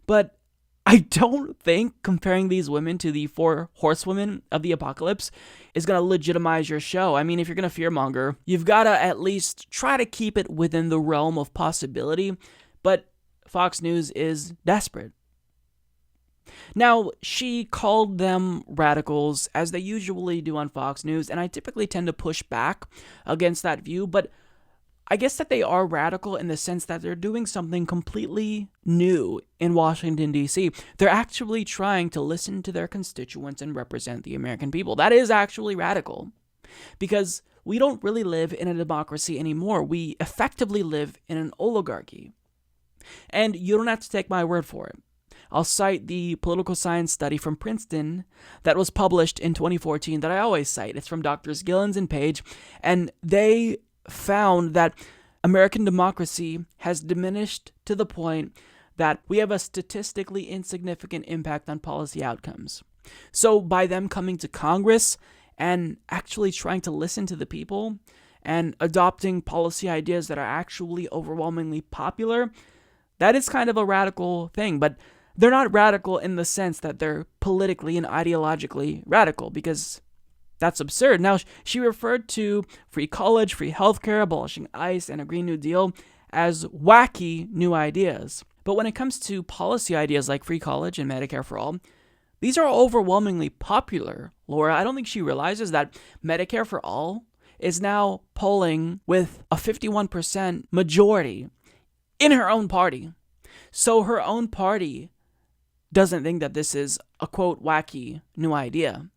[SPEAKER 3] But I don't think comparing these women to the four horsewomen of the apocalypse is going to legitimize your show. I mean, if you're going to fearmonger, you've got to at least try to keep it within the realm of possibility. But Fox News is desperate. Now, she called them radicals, as they usually do on Fox News, and I typically tend to push back against that view, but I guess that they are radical in the sense that they're doing something completely new in Washington, D.C. They're actually trying to listen to their constituents and represent the American people. That is actually radical, because we don't really live in a democracy anymore. We effectively live in an oligarchy. And you don't have to take my word for it. I'll cite the political science study from Princeton that was published in 2014 that I always cite. It's from Drs. Gillens and Page, and they found that American democracy has diminished to the point that we have a statistically insignificant impact on policy outcomes. So by them coming to Congress and actually trying to listen to the people and adopting policy ideas that are actually overwhelmingly popular, that is kind of a radical thing. But they're not radical in the sense that they're politically and ideologically radical, because that's absurd. Now, she referred to free college, free healthcare, abolishing ICE, and a Green New Deal as wacky new ideas. But when it comes to policy ideas like free college and Medicare for all, these are overwhelmingly popular, Laura. I don't think she realizes that Medicare for all is now polling with a 51% majority in her own party. So her own party doesn't think that this is a, quote, wacky new idea.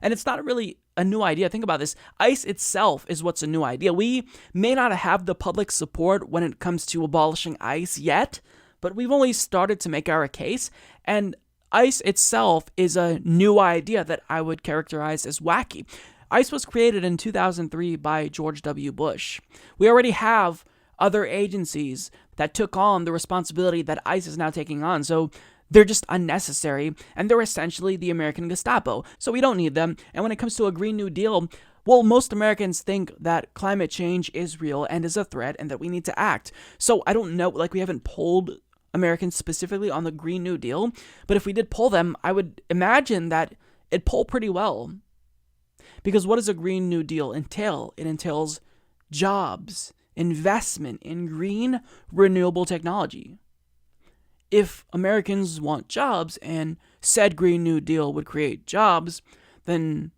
[SPEAKER 3] And it's not really a new idea. Think about this. ICE itself is what's a new idea. We may not have the public support when it comes to abolishing ICE yet, but we've only started to make our case. And ICE itself is a new idea that I would characterize as wacky. ICE was created in 2003 by George W. Bush. We already have other agencies that took on the responsibility that ICE is now taking on. So they're just unnecessary, and they're essentially the American Gestapo. So we don't need them. And when it comes to a Green New Deal, well, most Americans think that climate change is real and is a threat and that we need to act. So I don't know, like, we haven't polled Americans specifically on the Green New Deal, but if we did poll them, I would imagine that it'd poll pretty well. Because what does a Green New Deal entail? It entails jobs, investment in green, renewable technology. If Americans want jobs and said Green New Deal would create jobs, then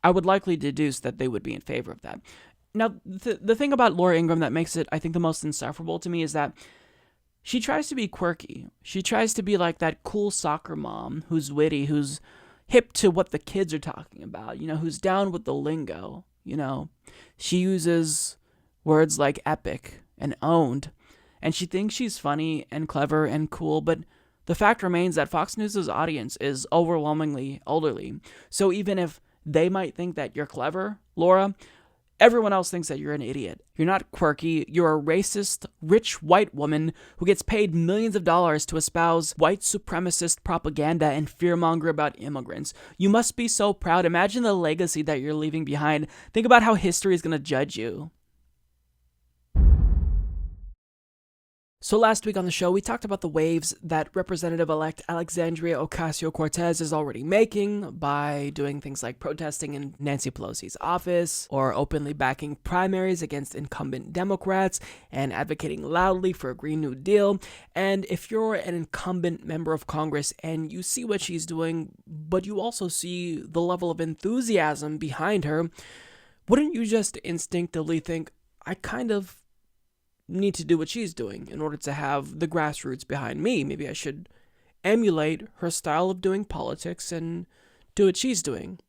[SPEAKER 3] I would likely deduce that they would be in favor of that. Now, the thing about Laura Ingraham that makes it, I think, the most insufferable to me is that she tries to be quirky. She tries to be like that cool soccer mom who's witty, who's hip to what the kids are talking about, who's down with the lingo, She uses words like epic and owned. And she thinks she's funny and clever and cool, but the fact remains that Fox News' audience is overwhelmingly elderly. So even if they might think that you're clever, Laura, everyone else thinks that you're an idiot. You're not quirky. You're a racist, rich white woman who gets paid millions of dollars to espouse white supremacist propaganda and fearmonger about immigrants. You must be so proud. Imagine the legacy that you're leaving behind. Think about how history is going to judge you. So last week on the show, we talked about the waves that Representative-elect Alexandria Ocasio-Cortez is already making by doing things like protesting in Nancy Pelosi's office or openly backing primaries against incumbent Democrats and advocating loudly for a Green New Deal. And if you're an incumbent member of Congress and you see what she's doing, but you also see the level of enthusiasm behind her, wouldn't you just instinctively think, I kind of need to do what she's doing in order to have the grassroots behind me. Maybe I should emulate her style of doing politics and do what she's doing.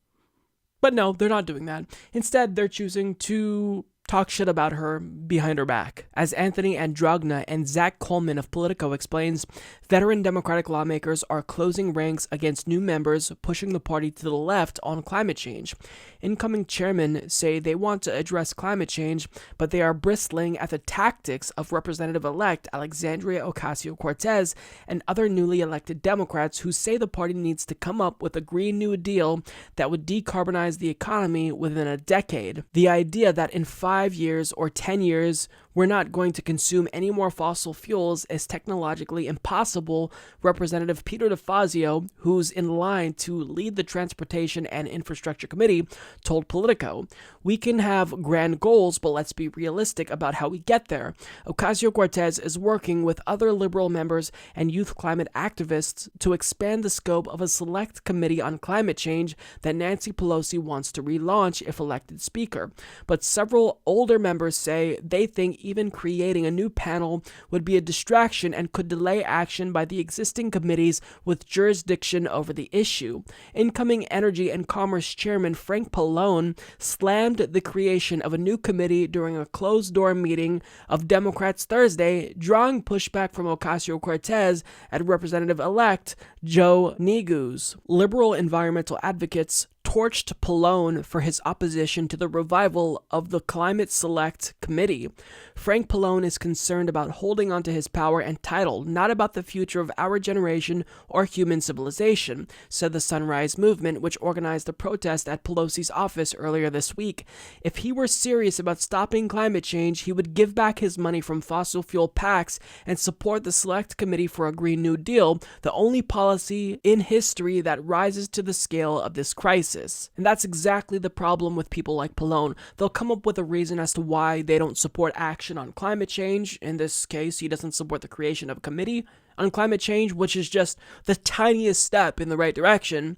[SPEAKER 3] But no, they're not doing that. Instead, they're choosing to talk shit about her behind her back. As Anthony Androgna and Zach Coleman of Politico explains, veteran Democratic lawmakers are closing ranks against new members, pushing the party to the left on climate change. Incoming chairmen say they want to address climate change, but they are bristling at the tactics of Representative-elect Alexandria Ocasio-Cortez and other newly elected Democrats who say the party needs to come up with a Green New Deal that would decarbonize the economy within a decade. The idea that in 5 years or 10 years, we're not going to consume any more fossil fuels is technologically impossible, Representative Peter DeFazio, who's in line to lead the Transportation and Infrastructure Committee, told Politico. We can have grand goals, but let's be realistic about how we get there. Ocasio-Cortez is working with other liberal members and youth climate activists to expand the scope of a select committee on climate change that Nancy Pelosi wants to relaunch if elected speaker. But several older members say they think even creating a new panel would be a distraction and could delay action by the existing committees with jurisdiction over the issue. Incoming Energy and Commerce Chairman Frank Pallone slammed the creation of a new committee during a closed-door meeting of Democrats Thursday, drawing pushback from Ocasio-Cortez and Representative-elect Joe Neguse. Liberal environmental advocates torched Pallone for his opposition to the revival of the Climate Select Committee. Frank Pallone is concerned about holding onto his power and title, not about the future of our generation or human civilization, said the Sunrise Movement, which organized a protest at Pelosi's office earlier this week. If he were serious about stopping climate change, he would give back his money from fossil fuel PACs and support the Select Committee for a Green New Deal, the only policy in history that rises to the scale of this crisis. And that's exactly the problem with people like Pallone. They'll come up with a reason as to why they don't support action on climate change. In this case, he doesn't support the creation of a committee on climate change, which is just the tiniest step in the right direction,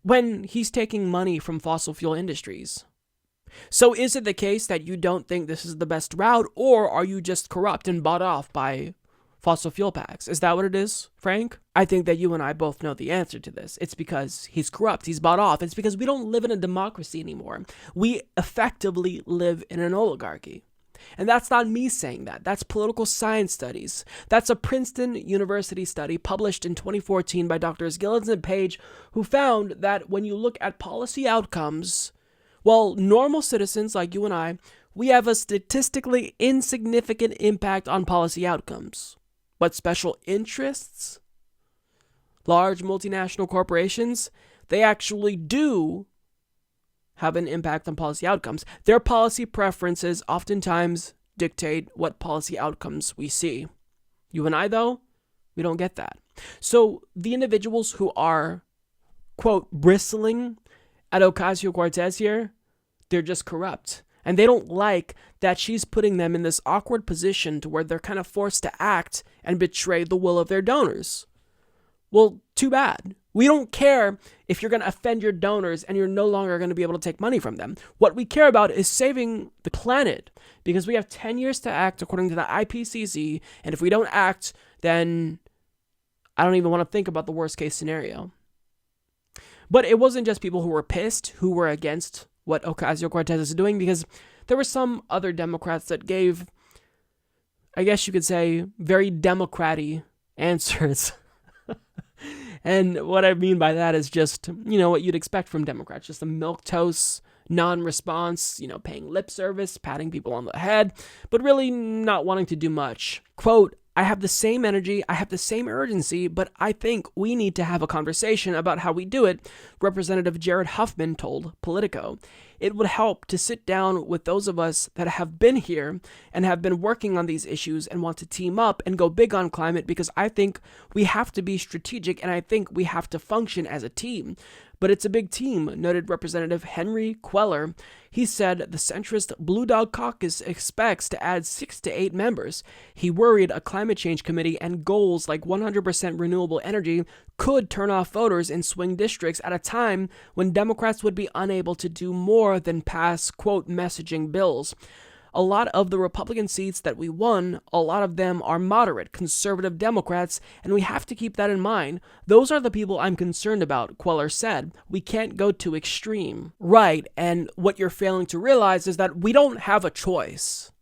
[SPEAKER 3] when he's taking money from fossil fuel industries. So is it the case that you don't think this is the best route, or are you just corrupt and bought off by fossil fuel PACs? Is that what it is, Frank? I think that you and I both know the answer to this. It's because he's corrupt, he's bought off. It's because we don't live in a democracy anymore. We effectively live in an oligarchy. And that's not me saying that. That's political science studies. That's a Princeton University study published in 2014 by Drs. Gillens and Page, who found that when you look at policy outcomes, well, normal citizens like you and I, we have a statistically insignificant impact on policy outcomes. But special interests, large multinational corporations, they actually do have an impact on policy outcomes. Their policy preferences oftentimes dictate what policy outcomes we see. You and I, though, we don't get that. So the individuals who are, quote, bristling at Ocasio-Cortez here, they're just corrupt. And they don't like that she's putting them in this awkward position to where they're kind of forced to act and betray the will of their donors. Well, too bad. We don't care if you're going to offend your donors and you're no longer going to be able to take money from them. What we care about is saving the planet, because we have 10 years to act according to the IPCC, and if we don't act, then I don't even want to think about the worst case scenario. But it wasn't just people who were pissed, who were against what Ocasio-Cortez is doing, because there were some other Democrats that gave, I guess you could say, very Democrat-y answers. And what I mean by that is just, what you'd expect from Democrats, just a milquetoast non-response, paying lip service, patting people on the head, but really not wanting to do much. Quote, I have the same energy, I have the same urgency, but I think we need to have a conversation about how we do it, Representative Jared Huffman told Politico. It would help to sit down with those of us that have been here and have been working on these issues and want to team up and go big on climate, because I think we have to be strategic and I think we have to function as a team. But it's a big team, noted Representative Henry Queller. He said the centrist Blue Dog Caucus expects to add 6 to 8 members. He worried a climate change committee and goals like 100% renewable energy could turn off voters in swing districts at a time when Democrats would be unable to do more than pass, quote, messaging bills. a lot of the Republican seats that we won, a lot of them are moderate, conservative Democrats, and we have to keep that in mind. Those are the people I'm concerned about, Queller said. We can't go too extreme. Right, and what you're failing to realize is that we don't have a choice.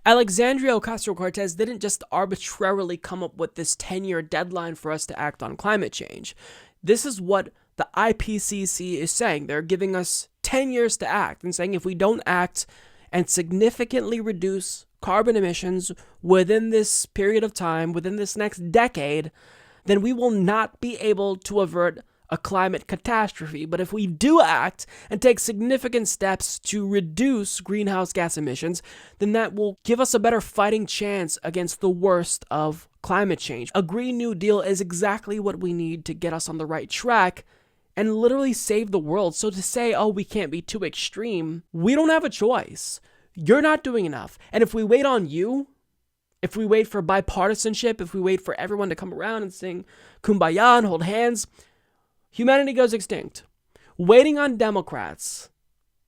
[SPEAKER 3] Alexandria Ocasio-Cortez didn't just arbitrarily come up with this 10-year deadline for us to act on climate change. This is what the IPCC is saying. They're giving us 10 years to act and saying if we don't act and significantly reduce carbon emissions within this period of time, within this next decade, then we will not be able to avert a climate catastrophe. But if we do act and take significant steps to reduce greenhouse gas emissions, then that will give us a better fighting chance against the worst of climate change. A Green New Deal is exactly what we need to get us on the right track and literally save the world. So to say, oh, we can't be too extreme, we don't have a choice. You're not doing enough. And if we wait on you, if we wait for bipartisanship, if we wait for everyone to come around and sing Kumbaya and hold hands, humanity goes extinct. Waiting on Democrats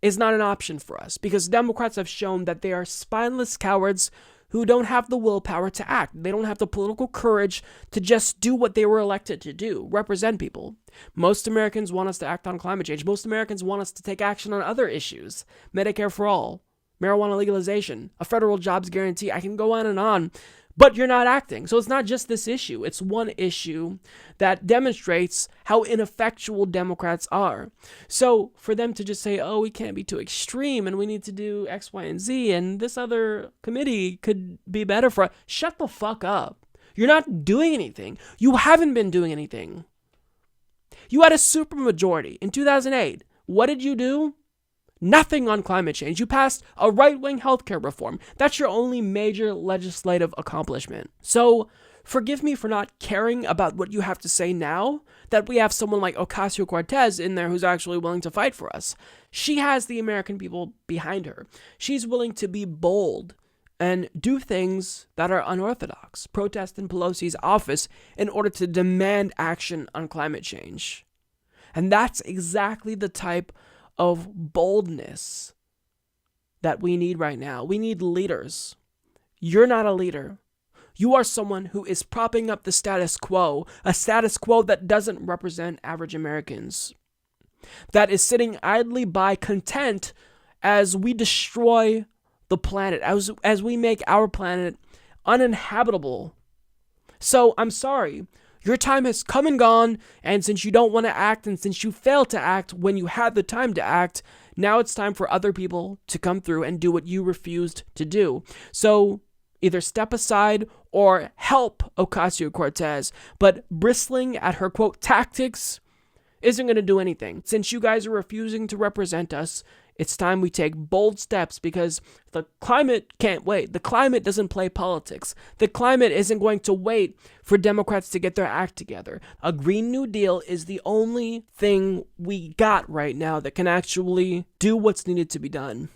[SPEAKER 3] is not an option for us because Democrats have shown that they are spineless cowards who don't have the willpower to act. They don't have the political courage to just do what they were elected to do, represent people. Most Americans want us to act on climate change. Most Americans want us to take action on other issues. Medicare for all, marijuana legalization, a federal jobs guarantee. I can go on. But you're not acting. So it's not just this issue. It's one issue that demonstrates how ineffectual Democrats are. So for them to just say, oh, we can't be too extreme and we need to do X, Y, and Z and this other committee could be better for us. Shut the fuck up. You're not doing anything. You haven't been doing anything. You had a supermajority in 2008. What did you do? Nothing on climate change. You passed a right-wing healthcare reform. That's your only major legislative accomplishment. So forgive me for not caring about what you have to say now that we have someone like Ocasio-Cortez in there who's actually willing to fight for us. She has the American people behind her. She's willing to be bold and do things that are unorthodox, protest in Pelosi's office in order to demand action on climate change. And that's exactly the type of boldness that we need right now. We need leaders. You're not a leader. You are someone who is propping up the status quo, a status quo that doesn't represent average Americans, that is sitting idly by content as we destroy the planet, as we make our planet uninhabitable. So I'm sorry. Your time has come and gone, and since you don't want to act, and since you failed to act when you had the time to act, now it's time for other people to come through and do what you refused to do. So either step aside or help Ocasio-Cortez, but bristling at her, quote, tactics isn't going to do anything. Since you guys are refusing to represent us, it's time we take bold steps because the climate can't wait. The climate doesn't play politics. The climate isn't going to wait for Democrats to get their act together. A Green New Deal is the only thing we got right now that can actually do what's needed to be done.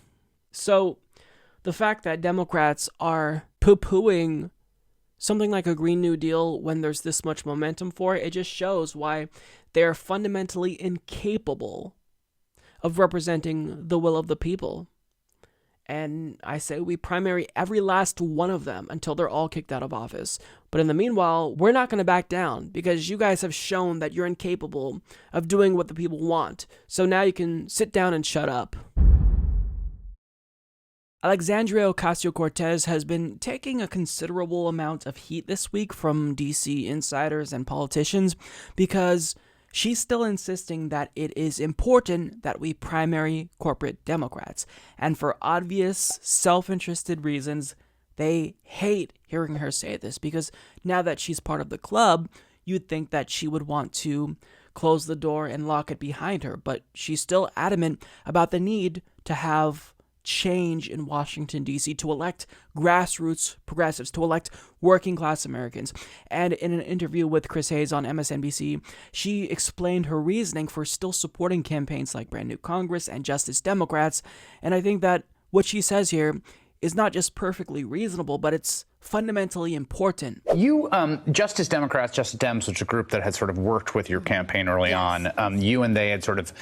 [SPEAKER 3] So the fact that Democrats are poo-pooing something like a Green New Deal when there's this much momentum for it, it just shows why they're fundamentally incapable of representing the will of the people. And I say we primary every last one of them until they're all kicked out of office. But in the meanwhile, we're not going to back down because you guys have shown that you're incapable of doing what the people want. So now you can sit down and shut up. Alexandria Ocasio-Cortez has been taking a considerable amount of heat this week from DC insiders and politicians because she's still insisting that it is important that we primary corporate Democrats. And for obvious, self-interested reasons, they hate hearing her say this because now that she's part of the club, you'd think that she would want to close the door and lock it behind her. But she's still adamant about the need to have change in Washington, D.C., to elect grassroots progressives, to elect working class Americans. And in an interview with Chris Hayes on MSNBC, she explained her reasoning for still supporting campaigns like Brand New Congress and Justice Democrats. And I think that what she says here is not just perfectly reasonable, but it's fundamentally important.
[SPEAKER 2] You, Justice Democrats, Justice Dems, which is a group that had sort of worked with your campaign early on, you and they had sort of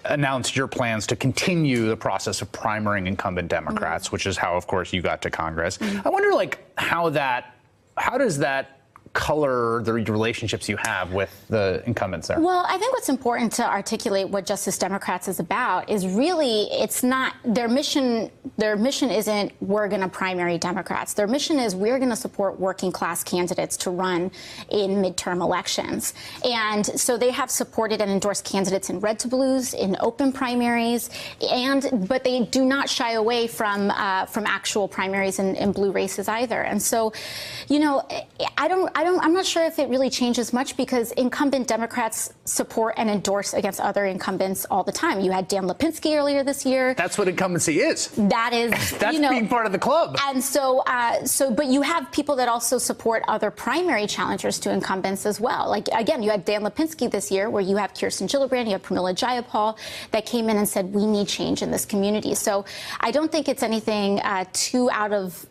[SPEAKER 2] announced your plans to continue the process of primarying incumbent Democrats, which is how, of course, you got to Congress. I wonder, like, how does that color the relationships you have with the incumbents there?
[SPEAKER 18] Well, I think what's important to articulate what Justice Democrats is about is really, it's not their mission. Their mission isn't we're going to primary Democrats. Their mission is we're going to support working class candidates to run in midterm elections. And so they have supported and endorsed candidates in red to blues, in open primaries, but they do not shy away from actual primaries in blue races either. And so, you know, I'm not sure if it really changes much because incumbent Democrats support and endorse against other incumbents all the time. You had Dan Lipinski earlier this year.
[SPEAKER 2] That's what incumbency is.
[SPEAKER 18] That is,
[SPEAKER 2] that's being part of the club.
[SPEAKER 18] And so, but you have people that also support other primary challengers to incumbents as well. Like, again, you had Dan Lipinski this year, where you have Kirsten Gillibrand, you have Pramila Jayapal, that came in and said, we need change in this community. So I don't think it's anything too out of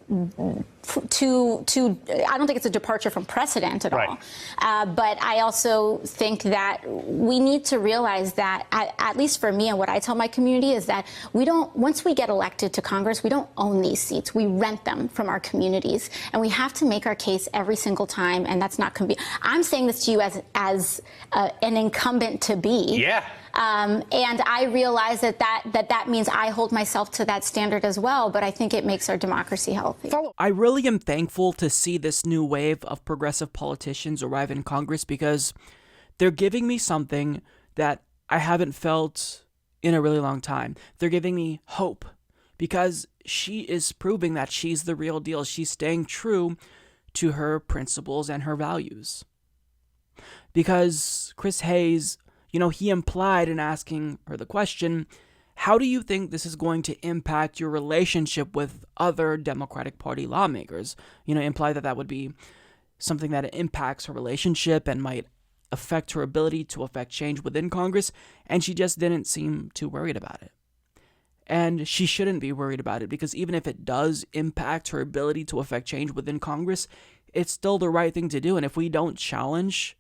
[SPEAKER 18] I don't think it's a departure from precedent at all. But I also think that we need to realize that, at least for me and what I tell my community, is that once we get elected to Congress, we don't own these seats. We rent them from our communities. And we have to make our case every single time. And that's not convenient. I'm saying this to you as an incumbent to be.
[SPEAKER 2] Yeah.
[SPEAKER 18] And I realize that means I hold myself to that standard as well, but I think it makes our democracy healthy.
[SPEAKER 3] I really am thankful to see this new wave of progressive politicians arrive in Congress because they're giving me something that I haven't felt in a really long time. They're giving me hope because she is proving that she's the real deal. She's staying true to her principles and her values. Because Chris Hayes, he implied in asking her the question, how do you think this is going to impact your relationship with other Democratic Party lawmakers? Imply that would be something that impacts her relationship and might affect her ability to affect change within Congress, and she just didn't seem too worried about it. And she shouldn't be worried about it, because even if it does impact her ability to affect change within Congress, it's still the right thing to do. And if we don't challenge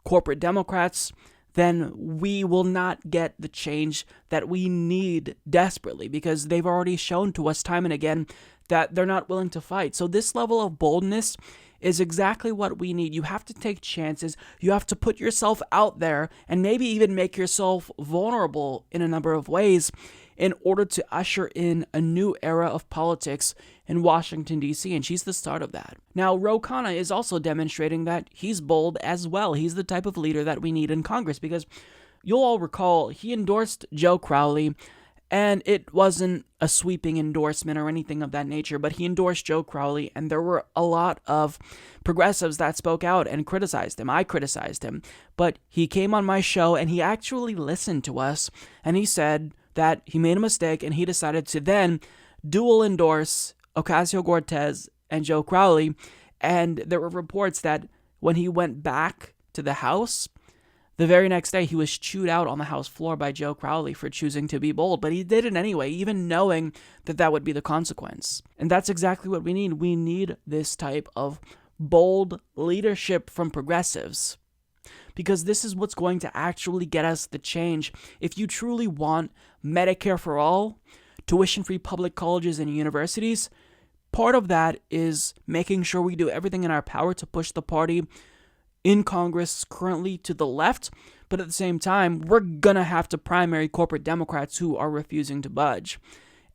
[SPEAKER 3] corporate Democrats, then we will not get the change that we need desperately, because they've already shown to us time and again that they're not willing to fight. So this level of boldness is exactly what we need. You have to take chances. You have to put yourself out there and maybe even make yourself vulnerable in a number of ways in order to usher in a new era of politics in Washington, D.C., and she's the start of that. Now, Ro Khanna is also demonstrating that he's bold as well. He's the type of leader that we need in Congress, because you'll all recall he endorsed Joe Crowley, and it wasn't a sweeping endorsement or anything of that nature, but he endorsed Joe Crowley, and there were a lot of progressives that spoke out and criticized him. I criticized him, but he came on my show, and he actually listened to us, and he said that he made a mistake, and he decided to then dual endorse Ocasio-Cortez and Joe Crowley. And there were reports that when he went back to the House, the very next day he was chewed out on the House floor by Joe Crowley for choosing to be bold. But he did it anyway, even knowing that would be the consequence. And that's exactly what we need. We need this type of bold leadership from progressives, because this is what's going to actually get us the change. If you truly want Medicare for all, tuition-free public colleges and universities, part of that is making sure we do everything in our power to push the party in Congress currently to the left, but at the same time, we're gonna have to primary corporate Democrats who are refusing to budge.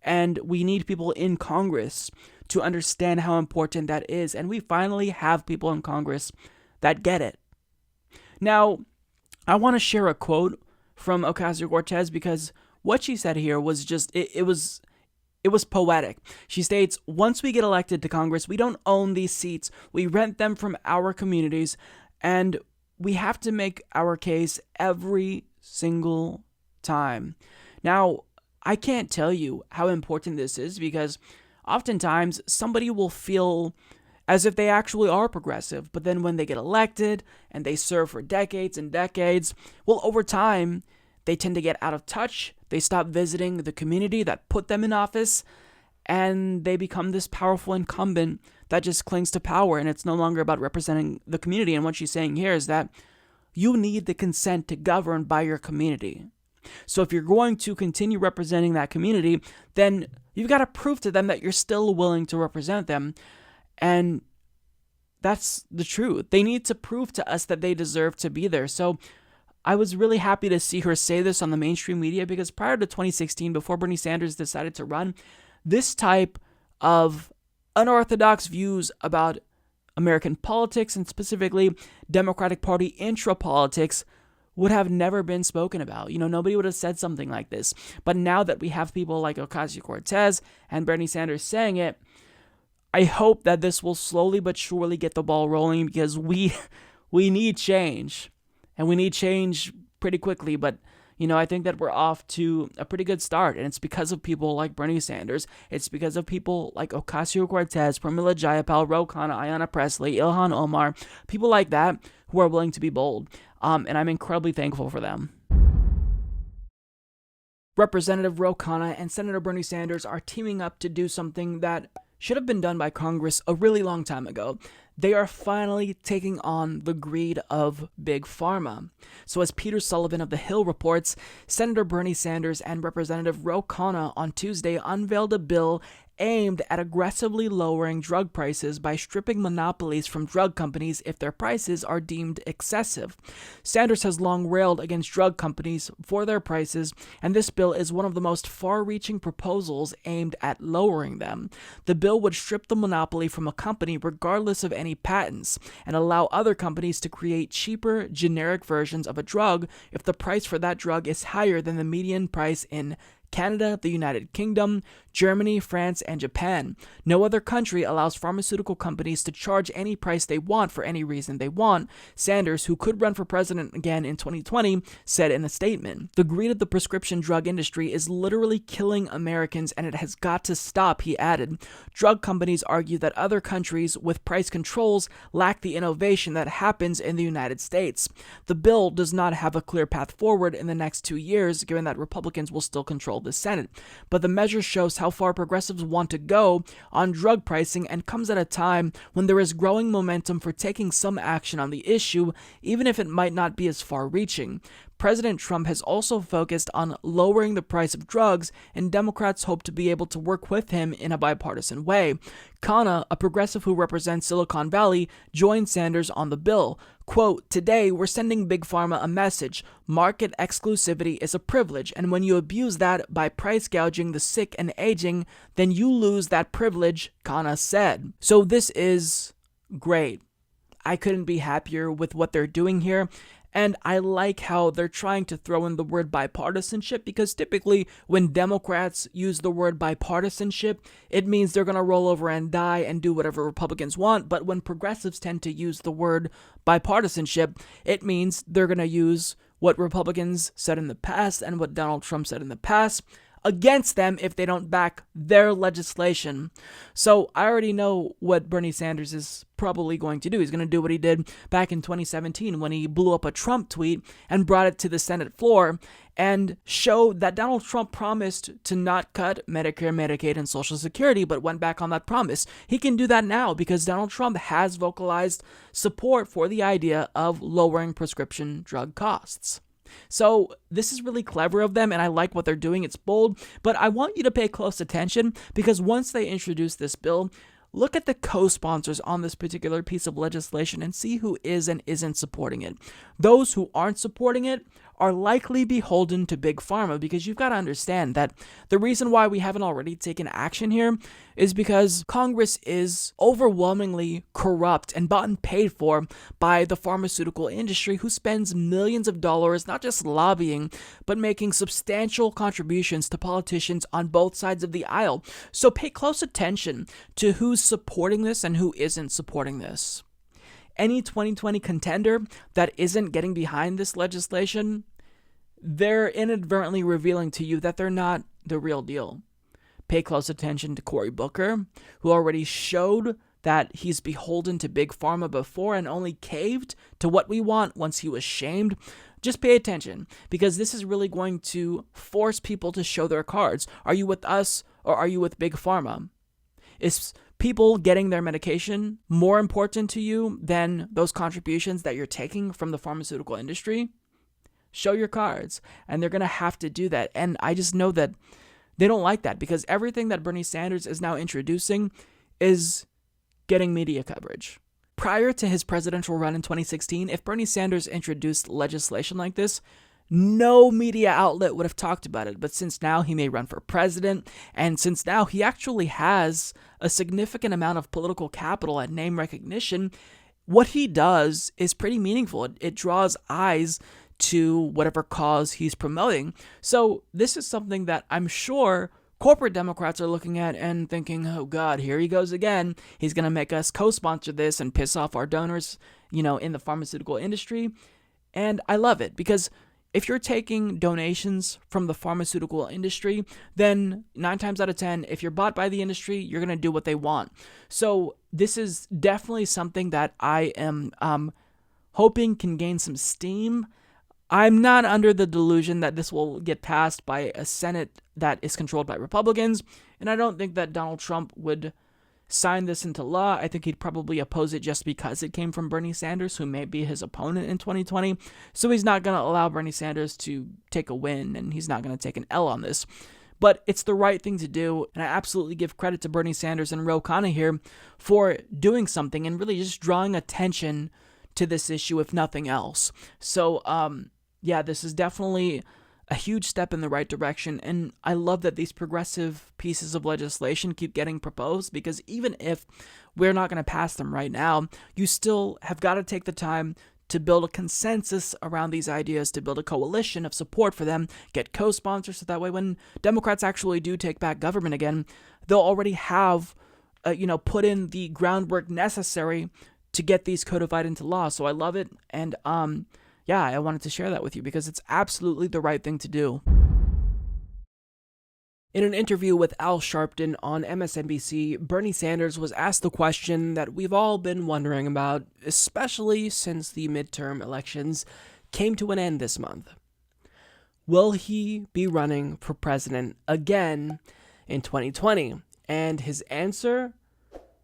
[SPEAKER 3] And we need people in Congress to understand how important that is, and we finally have people in Congress that get it. Now, I want to share a quote from Ocasio-Cortez, because what she said here was just, it was poetic. She states, once we get elected to Congress, we don't own these seats. We rent them from our communities, and we have to make our case every single time. Now, I can't tell you how important this is, because oftentimes somebody will feel as if they actually are progressive, but then when they get elected and they serve for decades and decades, well, over time, they tend to get out of touch. They stop visiting the community that put them in office, and they become this powerful incumbent that just clings to power, and it's no longer about representing the community. And what she's saying here is that you need the consent to govern by your community. So if you're going to continue representing that community, then you've got to prove to them that you're still willing to represent them. And that's the truth. They need to prove to us that they deserve to be there. So I was really happy to see her say this on the mainstream media, because prior to 2016, before Bernie Sanders decided to run, this type of unorthodox views about American politics, and specifically Democratic Party intra-politics, would have never been spoken about. Nobody would have said something like this. But now that we have people like Ocasio-Cortez and Bernie Sanders saying it, I hope that this will slowly but surely get the ball rolling, because we need change. And we need change pretty quickly. But, I think that we're off to a pretty good start. And it's because of people like Bernie Sanders. It's because of people like Ocasio-Cortez, Pramila Jayapal, Ro Khanna, Ayanna Pressley, Ilhan Omar, people like that who are willing to be bold. And I'm incredibly thankful for them. Representative Ro Khanna and Senator Bernie Sanders are teaming up to do something that should have been done by Congress a really long time ago. They are finally taking on the greed of Big Pharma. So as Peter Sullivan of The Hill reports, Senator Bernie Sanders and Representative Ro Khanna on Tuesday unveiled a bill aimed at aggressively lowering drug prices by stripping monopolies from drug companies if their prices are deemed excessive. Sanders has long railed against drug companies for their prices, and this bill is one of the most far-reaching proposals aimed at lowering them. The bill would strip the monopoly from a company regardless of any patents, and allow other companies to create cheaper, generic versions of a drug if the price for that drug is higher than the median price in Canada, the United Kingdom, Germany, France, and Japan. No other country allows pharmaceutical companies to charge any price they want for any reason they want, Sanders, who could run for president again in 2020, said in a statement. The greed of the prescription drug industry is literally killing Americans, and it has got to stop, he added. Drug companies argue that other countries with price controls lack the innovation that happens in the United States. The bill does not have a clear path forward in the next 2 years, given that Republicans will still control the Senate, but the measure shows how far progressives want to go on drug pricing, and comes at a time when there is growing momentum for taking some action on the issue, even if it might not be as far-reaching. President Trump has also focused on lowering the price of drugs, and Democrats hope to be able to work with him in a bipartisan way. Khanna, a progressive who represents Silicon Valley, joined Sanders on the bill. Quote, "Today, we're sending Big Pharma a message. Market exclusivity is a privilege, and when you abuse that by price gouging the sick and aging, then you lose that privilege," Khanna said. So this is great. I couldn't be happier with what they're doing here. And I like how they're trying to throw in the word bipartisanship, because typically when Democrats use the word bipartisanship, it means they're going to roll over and die and do whatever Republicans want. But when progressives tend to use the word bipartisanship, it means they're going to use what Republicans said in the past and what Donald Trump said in the past against them if they don't back their legislation. So I already know what Bernie Sanders is probably going to do. He's going to do what he did back in 2017 when he blew up a Trump tweet and brought it to the Senate floor and showed that Donald Trump promised to not cut Medicare, Medicaid, and Social Security, but went back on that promise. He can do that now because Donald Trump has vocalized support for the idea of lowering prescription drug costs. So this is really clever of them, and I like what they're doing. It's bold, but I want you to pay close attention, because once they introduce this bill, look at the co-sponsors on this particular piece of legislation and see who is and isn't supporting it. Those who aren't supporting it are likely beholden to Big Pharma, because you've got to understand that the reason why we haven't already taken action here is because Congress is overwhelmingly corrupt and bought and paid for by the pharmaceutical industry, who spends millions of dollars not just lobbying, but making substantial contributions to politicians on both sides of the aisle. So pay close attention to who's supporting this and who isn't supporting this. Any 2020 contender that isn't getting behind this legislation, they're inadvertently revealing to you that they're not the real deal. Pay close attention to Cory Booker, who already showed that he's beholden to Big Pharma before and only caved to what we want once he was shamed. Just pay attention, because this is really going to force people to show their cards. Are you with us or are you with Big Pharma? Is people getting their medication more important to you than those contributions that you're taking from the pharmaceutical industry, show your cards. And they're going to have to do that. And I just know that they don't like that, because everything that Bernie Sanders is now introducing is getting media coverage. Prior to his presidential run in 2016, if Bernie Sanders introduced legislation like this, no media outlet would have talked about it. But since now he may run for president, and since now he actually has a significant amount of political capital and name recognition, what he does is pretty meaningful. It draws eyes to whatever cause he's promoting. So this is something that I'm sure corporate Democrats are looking at and thinking, oh God, here he goes again. He's going to make us co-sponsor this and piss off our donors, in the pharmaceutical industry. And I love it, because if you're taking donations from the pharmaceutical industry, then 9 times out of 10, if you're bought by the industry, you're going to do what they want. So this is definitely something that I am hoping can gain some steam. I'm not under the delusion that this will get passed by a Senate that is controlled by Republicans, and I don't think that Donald Trump would sign this into law. I think he'd probably oppose it just because it came from Bernie Sanders, who may be his opponent in 2020. So he's not going to allow Bernie Sanders to take a win, and he's not going to take an L on this. But it's the right thing to do, and I absolutely give credit to Bernie Sanders and Ro Khanna here for doing something and really just drawing attention to this issue, if nothing else. So, yeah, this is definitely a huge step in the right direction, and I love that these progressive pieces of legislation keep getting proposed, because even if we're not going to pass them right now, you still have got to take the time to build a consensus around these ideas, to build a coalition of support for them, get co-sponsors, so that way when Democrats actually do take back government again, they'll already have, put in the groundwork necessary to get these codified into law. So I love it, and yeah, I wanted to share that with you because it's absolutely the right thing to do. In an interview with Al Sharpton on MSNBC, Bernie Sanders was asked the question that we've all been wondering about, especially since the midterm elections came to an end this month. Will he be running for president again in 2020? And his answer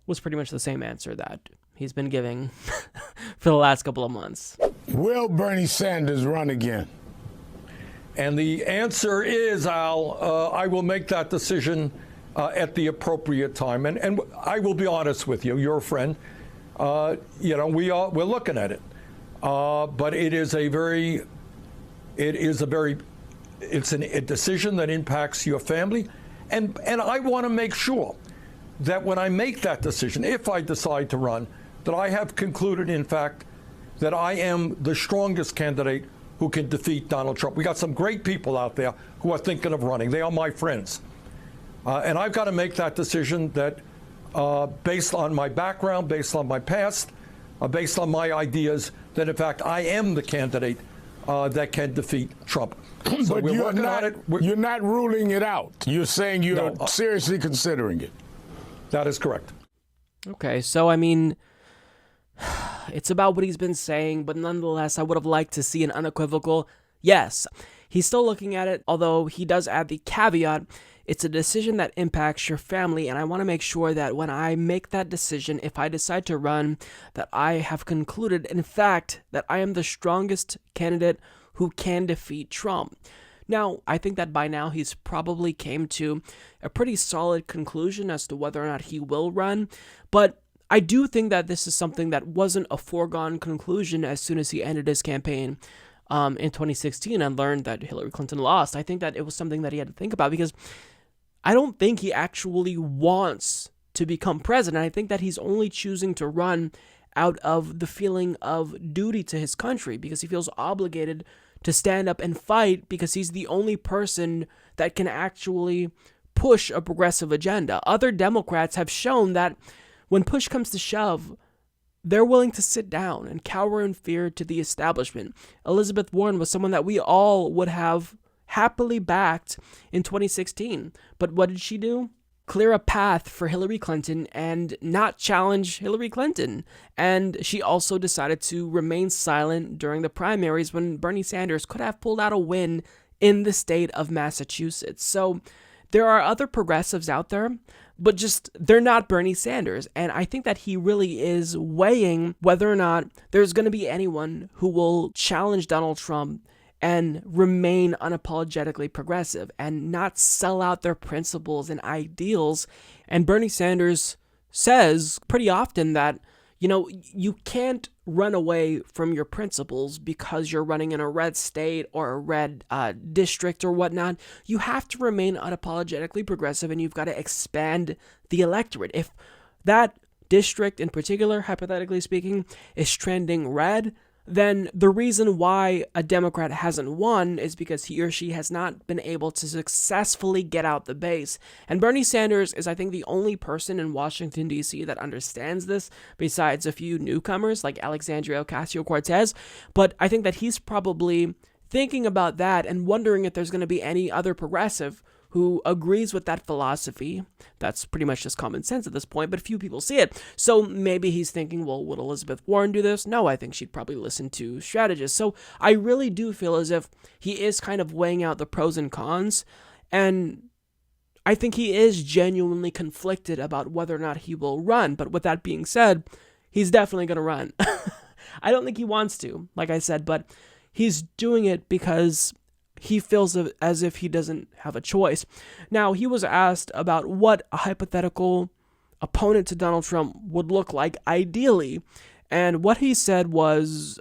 [SPEAKER 3] was pretty much the same answer that he's been giving for the last couple of months.
[SPEAKER 7] Will Bernie Sanders run again?
[SPEAKER 8] And the answer is, Al, I will make that decision at the appropriate time. And I will be honest with you, you're a friend. We're looking at it. But it's a decision that impacts your family. And I want to make sure that when I make that decision, if I decide to run, that I have concluded, in fact, that I am the strongest candidate who can defeat Donald Trump. We got some great people out there who are thinking of running. They are my friends. And I've got to make that decision that based on my background, based on my past, based on my ideas, that in fact I am the candidate that can defeat Trump. So
[SPEAKER 7] but
[SPEAKER 8] we're working on it.
[SPEAKER 7] You're not ruling it out. You're saying you're seriously considering it.
[SPEAKER 8] That is correct.
[SPEAKER 3] Okay, so I mean, it's about what he's been saying, but nonetheless, I would have liked to see an unequivocal yes. He's still looking at it, although he does add the caveat, it's a decision that impacts your family, and I want to make sure that when I make that decision, if I decide to run, that I have concluded, in fact, that I am the strongest candidate who can defeat Trump. Now, I think that by now he's probably came to a pretty solid conclusion as to whether or not he will run, but I do think that this is something that wasn't a foregone conclusion as soon as he ended his campaign in 2016 and learned that Hillary Clinton lost. I think that it was something that he had to think about because I don't think he actually wants to become president. I think that he's only choosing to run out of the feeling of duty to his country because he feels obligated to stand up and fight because he's the only person that can actually push a progressive agenda. Other Democrats have shown that when push comes to shove, they're willing to sit down and cower in fear to the establishment. Elizabeth Warren was someone that we all would have happily backed in 2016. But what did she do? Clear a path for Hillary Clinton and not challenge Hillary Clinton. And she also decided to remain silent during the primaries when Bernie Sanders could have pulled out a win in the state of Massachusetts. So there are other progressives out there but just they're not Bernie Sanders. And I think that he really is weighing whether or not there's going to be anyone who will challenge Donald Trump and remain unapologetically progressive and not sell out their principles and ideals. And Bernie Sanders says pretty often that, you know, you can't run away from your principles because you're running in a red state or a red district or whatnot. You have to remain unapologetically progressive, and you've got to expand the electorate. If that district in particular, hypothetically speaking, is trending red, then the reason why a Democrat hasn't won is because he or she has not been able to successfully get out the base. And Bernie Sanders is, I think, the only person in Washington, D.C. that understands this, besides a few newcomers like Alexandria Ocasio-Cortez. But I think that he's probably thinking about that and wondering if there's going to be any other progressive who agrees with that philosophy. That's pretty much just common sense at this point, but few people see it. So maybe he's thinking, well, would Elizabeth Warren do this? No, I think she'd probably listen to strategists. So I really do feel as if he is kind of weighing out the pros and cons, and I think he is genuinely conflicted about whether or not he will run. But with that being said, he's definitely going to run. I don't think he wants to, like I said, but he's doing it because he feels as if he doesn't have a choice. Now, he was asked about what a hypothetical opponent to Donald Trump would look like ideally, and what he said was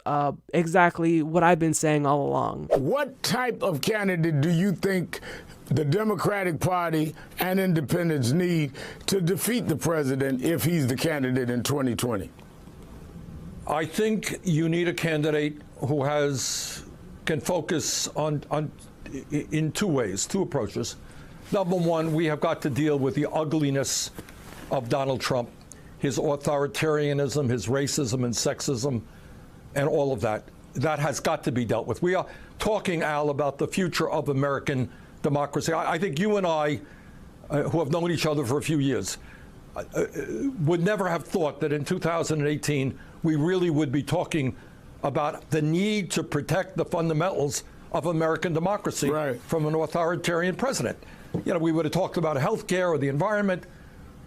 [SPEAKER 3] exactly what I've been saying all along.
[SPEAKER 7] What type of candidate do you think the Democratic Party and independents need to defeat the president if he's the candidate in 2020?
[SPEAKER 8] I think you need a candidate who can focus in two ways, two approaches. Number one, we have got to deal with the ugliness of Donald Trump, his authoritarianism, his racism and sexism, and all of that. That has got to be dealt with. We are talking, Al, about the future of American democracy. I think you and I, who have known each other for a few years, would never have thought that in 2018 we really would be talking about the need to protect the fundamentals of American democracy from an authoritarian president. You know, we would have talked about health care or the environment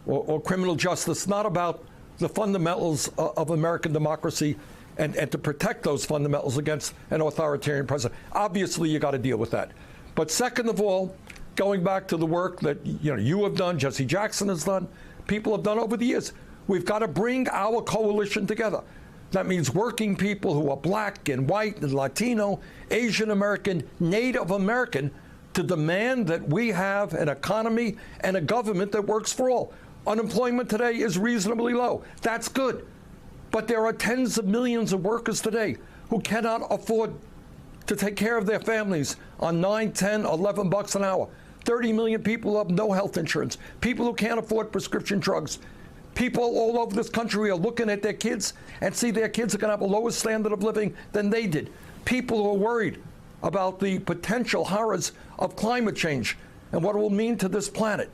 [SPEAKER 8] or criminal justice, not about the fundamentals of American democracy and to protect those fundamentals against an authoritarian president. Obviously, you got to deal with that. But second of all, going back to the work that you have done, Jesse Jackson has done, people have done over the years, we've got to bring our coalition together. That means working people who are black and white and Latino, Asian American, Native American, to demand that we have an economy and a government that works for all. Unemployment today is reasonably low. That's good. But there are tens of millions of workers today who cannot afford to take care of their families on $9, $10, $11 an hour. 30 million people have no health insurance. People who can't afford prescription drugs. People all over this country are looking at their kids and see their kids are going to have a lower standard of living than they did. People who are worried about the potential horrors of climate change and what it will mean to this planet.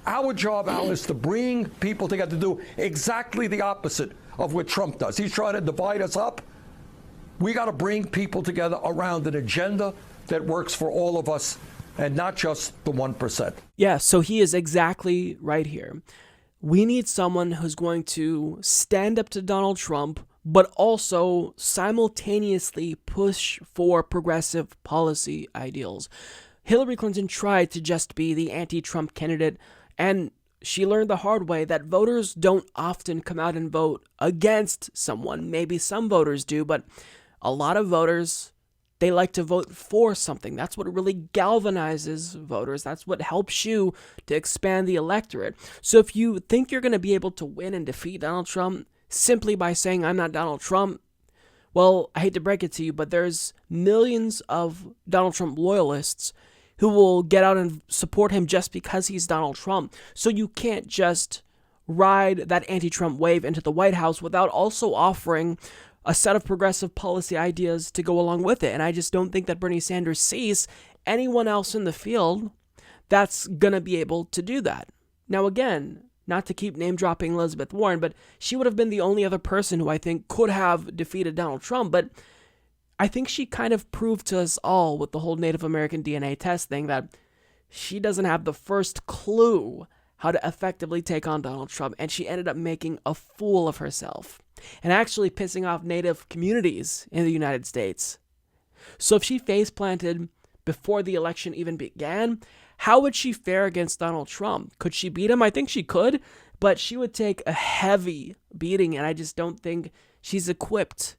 [SPEAKER 8] Our job, Al, is to bring people together to do exactly the opposite of what Trump does. He's trying to divide us up. We got to bring people together around an agenda that works for all of us and not just the 1%.
[SPEAKER 3] Yeah, so he is exactly right here. We need someone who's going to stand up to Donald Trump, but also simultaneously push for progressive policy ideals. Hillary Clinton tried to just be the anti-Trump candidate, and she learned the hard way that voters don't often come out and vote against someone. Maybe some voters do, but a lot of voters, they like to vote for something. That's what really galvanizes voters. That's what helps you to expand the electorate. So if you think you're going to be able to win and defeat Donald Trump simply by saying, I'm not Donald Trump, well, I hate to break it to you, but there's millions of Donald Trump loyalists who will get out and support him just because he's Donald Trump. So you can't just ride that anti-Trump wave into the White House without also offering a set of progressive policy ideas to go along with it. And I just don't think that Bernie Sanders sees anyone else in the field that's going to be able to do that. Now, again, not to keep name-dropping Elizabeth Warren, but she would have been the only other person who I think could have defeated Donald Trump. But I think she kind of proved to us all with the whole Native American DNA test thing that she doesn't have the first clue how to effectively take on Donald Trump, and she ended up making a fool of herself and actually pissing off native communities in the United States. So if she face planted before the election even began, how would she fare against Donald Trump? Could she beat him? I think she could, but she would take a heavy beating, and I just don't think she's equipped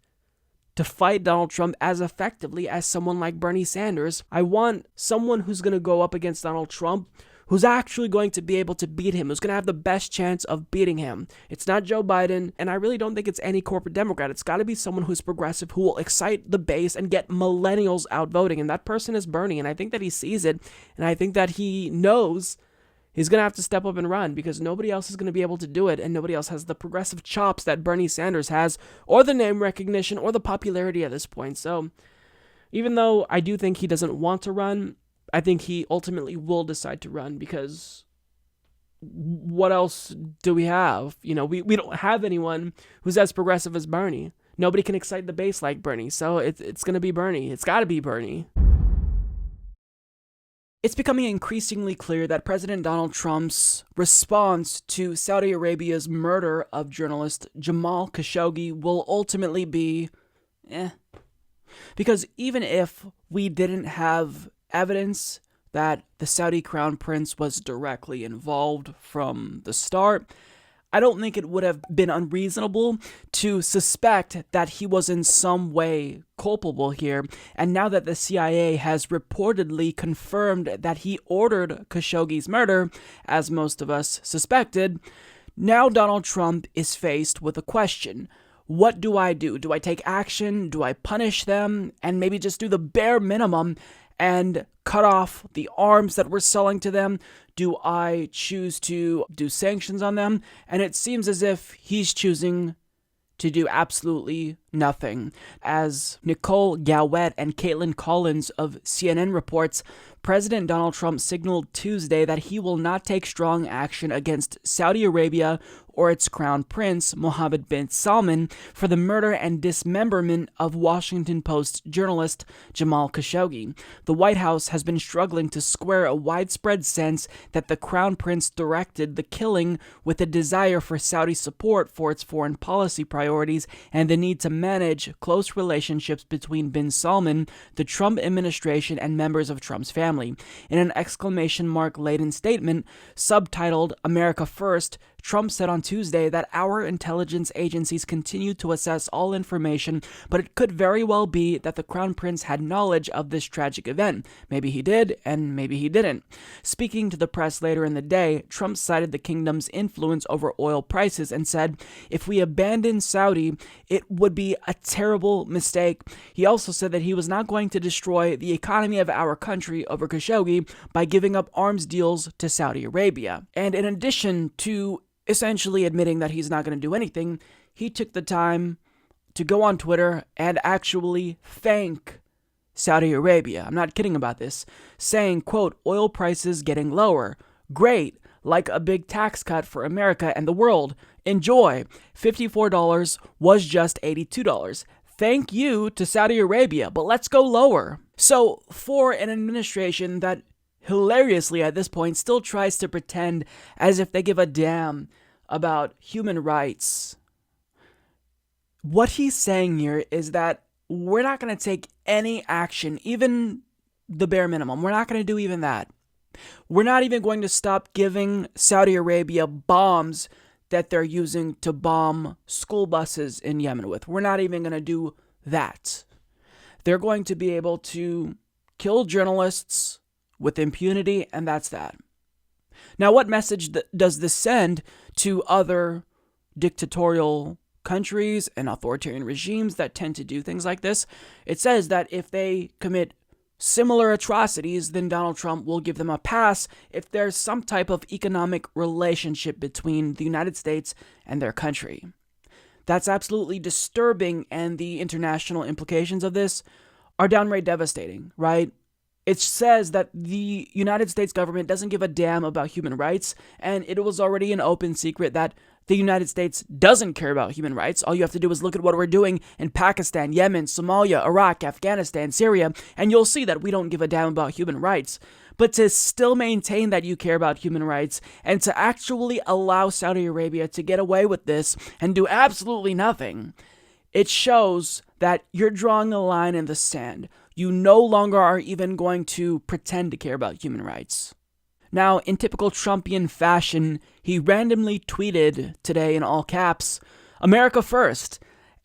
[SPEAKER 3] to fight Donald Trump as effectively as someone like Bernie Sanders. I want someone who's going to go up against Donald Trump who's actually going to be able to beat him, who's going to have the best chance of beating him. It's not Joe Biden, and I really don't think it's any corporate Democrat. It's got to be someone who's progressive, who will excite the base and get millennials out voting, and that person is Bernie, and I think that he sees it, and I think that he knows he's going to have to step up and run because nobody else is going to be able to do it, and nobody else has the progressive chops that Bernie Sanders has, or the name recognition, or the popularity at this point. So even though I do think he doesn't want to run, I think he ultimately will decide to run because what else do we have? You know, we don't have anyone who's as progressive as Bernie. Nobody can excite the base like Bernie, so it's going to be Bernie. It's got to be Bernie. It's becoming increasingly clear that President Donald Trump's response to Saudi Arabia's murder of journalist Jamal Khashoggi will ultimately be, Because even if we didn't have evidence that the Saudi crown prince was directly involved from the start, I don't think it would have been unreasonable to suspect that he was in some way culpable here. And now that the CIA has reportedly confirmed that he ordered Khashoggi's murder, as most of us suspected, now Donald Trump is faced with a question. What do I do? Do I take action? Do I punish them? And maybe just do the bare minimum and cut off the arms that we're selling to them? Do I choose to do sanctions on them? And it seems as if he's choosing to do absolutely nothing. As Nicole Gowett and Caitlin Collins of CNN reports, President Donald Trump signaled Tuesday that he will not take strong action against Saudi Arabia or its crown prince, Mohammed bin Salman, for the murder and dismemberment of Washington Post journalist Jamal Khashoggi. The White House has been struggling to square a widespread sense that the crown prince directed the killing with a desire for Saudi support for its foreign policy priorities and the need to manage close relationships between bin Salman, the Trump administration, and members of Trump's family. In an exclamation mark-laden statement subtitled America First, Trump said on Tuesday that our intelligence agencies continue to assess all information, but it could very well be that the Crown Prince had knowledge of this tragic event. Maybe he did, and maybe he didn't. Speaking to the press later in the day, Trump cited the kingdom's influence over oil prices and said, if we abandon Saudi, it would be a terrible mistake. He also said that he was not going to destroy the economy of our country over Khashoggi by giving up arms deals to Saudi Arabia. And in addition to essentially admitting that he's not going to do anything, he took the time to go on Twitter and actually thank Saudi Arabia. I'm not kidding about this. Saying, quote, oil prices getting lower. Great. Like a big tax cut for America and the world. Enjoy. $54 was just $82. Thank you to Saudi Arabia, but let's go lower. So for an administration that hilariously at this point still tries to pretend as if they give a damn about human rights, what he's saying here is that we're not going to take any action, even the bare minimum. We're not going to do even that. We're not even going to stop giving Saudi Arabia bombs that they're using to bomb school buses in Yemen with. We're not even going to do that. They're going to be able to kill journalists with impunity, and that's that. Now, what message does this send to other dictatorial countries and authoritarian regimes that tend to do things like this? It says that if they commit similar atrocities, then Donald Trump will give them a pass if there's some type of economic relationship between the United States and their country. That's absolutely disturbing, and the international implications of this are downright devastating, right? It says that the United States government doesn't give a damn about human rights, and it was already an open secret that the United States doesn't care about human rights. All you have to do is look at what we're doing in Pakistan, Yemen, Somalia, Iraq, Afghanistan, Syria, and you'll see that we don't give a damn about human rights. but to still maintain that you care about human rights and to actually allow Saudi Arabia to get away with this and do absolutely nothing, it shows that you're drawing a line in the sand. You no longer are even going to pretend to care about human rights. Now, in typical Trumpian fashion, he randomly tweeted today in all caps, "America first,"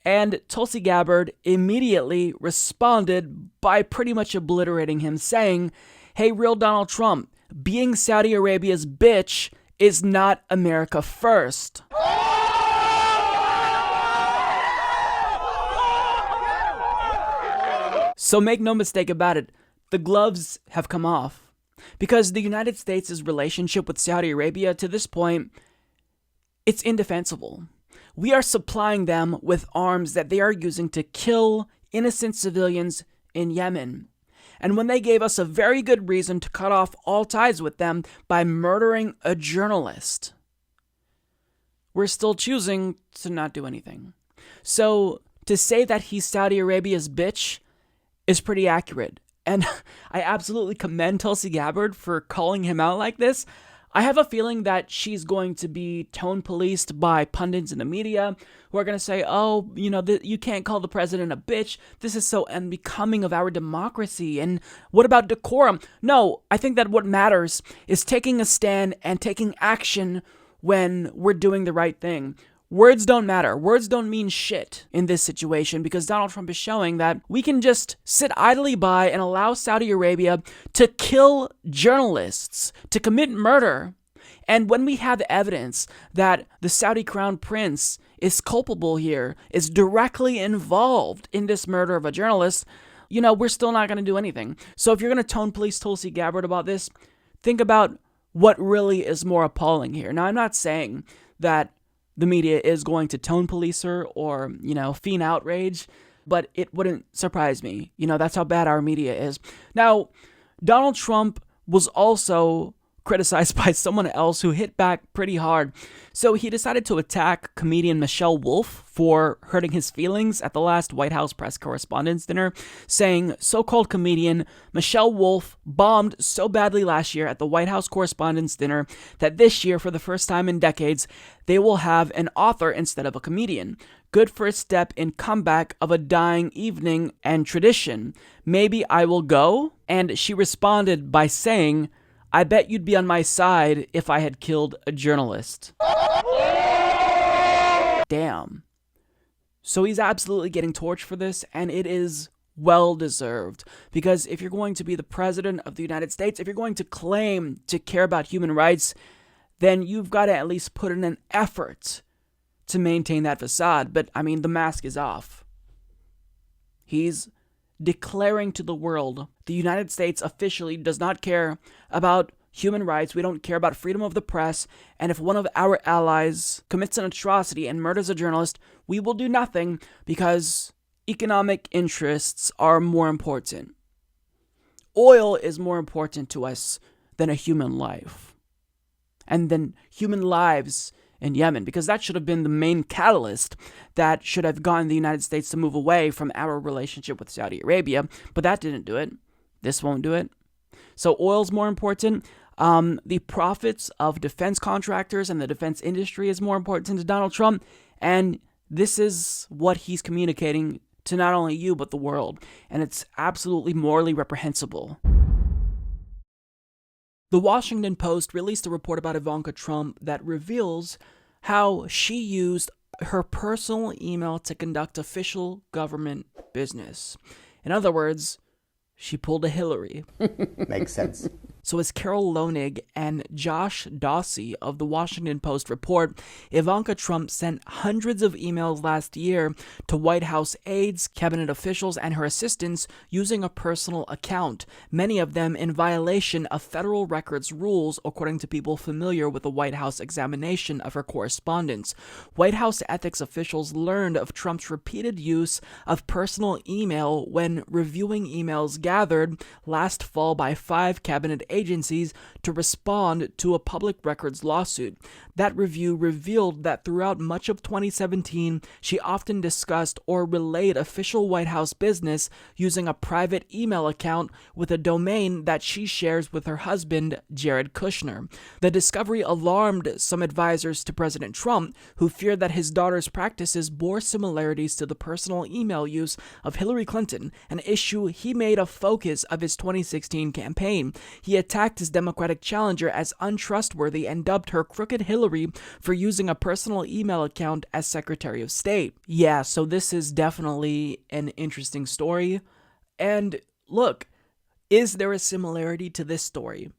[SPEAKER 3] and Tulsi Gabbard immediately responded by pretty much obliterating him, saying, "Hey, real Donald Trump, being Saudi Arabia's bitch is not America first." So make no mistake about it, the gloves have come off. Because the United States' relationship with Saudi Arabia to this point, it's indefensible. We are supplying them with arms that they are using to kill innocent civilians in Yemen. And when they gave us a very good reason to cut off all ties with them by murdering a journalist, we're still choosing to not do anything. So to say that he's Saudi Arabia's bitch is pretty accurate. And I absolutely commend Tulsi Gabbard for calling him out like this. I have a feeling that she's going to be tone policed by pundits in the media who are going to say, oh, you can't call the president a bitch. This is so unbecoming of our democracy. And what about decorum? No, I think that what matters is taking a stand and taking action when we're doing the right thing. Words don't matter. Words don't mean shit in this situation because Donald Trump is showing that we can just sit idly by and allow Saudi Arabia to kill journalists, to commit murder. And when we have evidence that the Saudi crown prince is culpable here, is directly involved in this murder of a journalist, we're still not going to do anything. So if you're going to tone police Tulsi Gabbard about this, think about what really is more appalling here. Now, I'm not saying that the media is going to tone police her or, feign outrage, but it wouldn't surprise me. That's how bad our media is. Now, Donald Trump was also criticized by someone else who hit back pretty hard. So he decided to attack comedian Michelle Wolf for hurting his feelings at the last White House press correspondents' dinner, saying so-called comedian Michelle Wolf bombed so badly last year at the White House correspondents' dinner that this year, for the first time in decades, they will have an author instead of a comedian. Good first step in comeback of a dying evening and tradition. Maybe I will go? And she responded by saying, I bet you'd be on my side if I had killed a journalist. Damn. So he's absolutely getting torched for this, and it is well-deserved. Because if you're going to be the president of the United States, if you're going to claim to care about human rights, then you've got to at least put in an effort to maintain that facade. But, the mask is off. He's declaring to the world the United States officially does not care about human rights. We don't care about freedom of the press. And if one of our allies commits an atrocity and murders a journalist, we will do nothing because economic interests are more important. Oil is more important to us than a human life. And then human lives in Yemen, because that should have been the main catalyst that should have gotten the United States to move away from our relationship with Saudi Arabia, but that didn't do it. This won't do it. So oil's more important. The profits of defense contractors and the defense industry is more important to Donald Trump, and this is what he's communicating to not only you, but the world, and it's absolutely morally reprehensible. The Washington Post released a report about Ivanka Trump that reveals how she used her personal email to conduct official government business. In other words, she pulled a Hillary.
[SPEAKER 22] Makes sense.
[SPEAKER 3] So as Carol Loenig and Josh Dawsey of the Washington Post report, Ivanka Trump sent hundreds of emails last year to White House aides, cabinet officials, and her assistants using a personal account, many of them in violation of federal records rules, according to people familiar with the White House examination of her correspondence. White House ethics officials learned of Trump's repeated use of personal email when reviewing emails gathered last fall by 5 cabinet agencies to respond to a public records lawsuit. That review revealed that throughout much of 2017, she often discussed or relayed official White House business using a private email account with a domain that she shares with her husband, Jared Kushner. The discovery alarmed some advisors to President Trump, who feared that his daughter's practices bore similarities to the personal email use of Hillary Clinton, an issue he made a focus of his 2016 campaign. He attacked his Democratic challenger as untrustworthy and dubbed her Crooked Hillary for using a personal email account as Secretary of State. Yeah, so this is definitely an interesting story. And look, is there a similarity to this story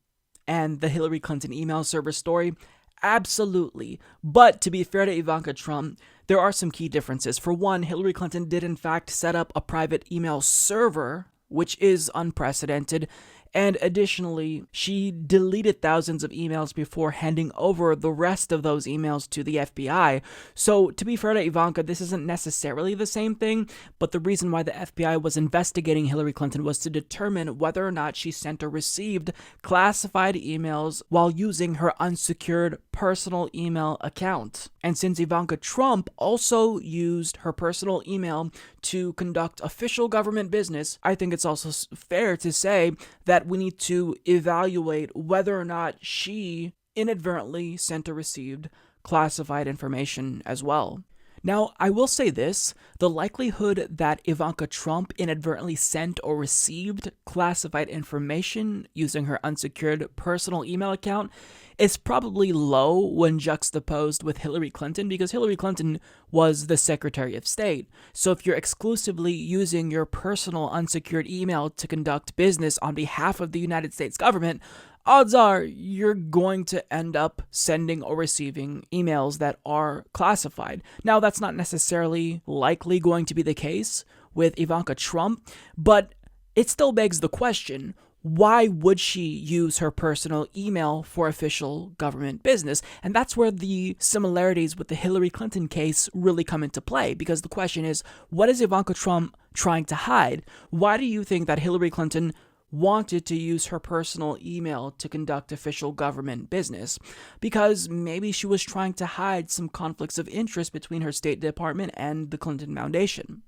[SPEAKER 3] and the Hillary Clinton email server story? Absolutely. But to be fair to Ivanka Trump, there are some key differences. For one, Hillary Clinton did in fact set up a private email server, which is unprecedented. And additionally, she deleted thousands of emails before handing over the rest of those emails to the FBI. So to be fair to Ivanka, this isn't necessarily the same thing, but the reason why the FBI was investigating Hillary Clinton was to determine whether or not she sent or received classified emails while using her unsecured personal email account. And since Ivanka Trump also used her personal email to conduct official government business, I think it's also fair to say that we need to evaluate whether or not she inadvertently sent or received classified information as well. Now, I will say this, the likelihood that Ivanka Trump inadvertently sent or received classified information using her unsecured personal email account is probably low when juxtaposed with Hillary Clinton, because Hillary Clinton was the Secretary of State. So if you're exclusively using your personal unsecured email to conduct business on behalf of the United States government, odds are you're going to end up sending or receiving emails that are classified. Now, that's not necessarily likely going to be the case with Ivanka Trump, but it still begs the question, why would she use her personal email for official government business? And that's where the similarities with the Hillary Clinton case really come into play, because the question is, what is Ivanka Trump trying to hide? Why do you think that Hillary Clinton wanted to use her personal email to conduct official government business? Because maybe she was trying to hide some conflicts of interest between her State Department and the Clinton Foundation.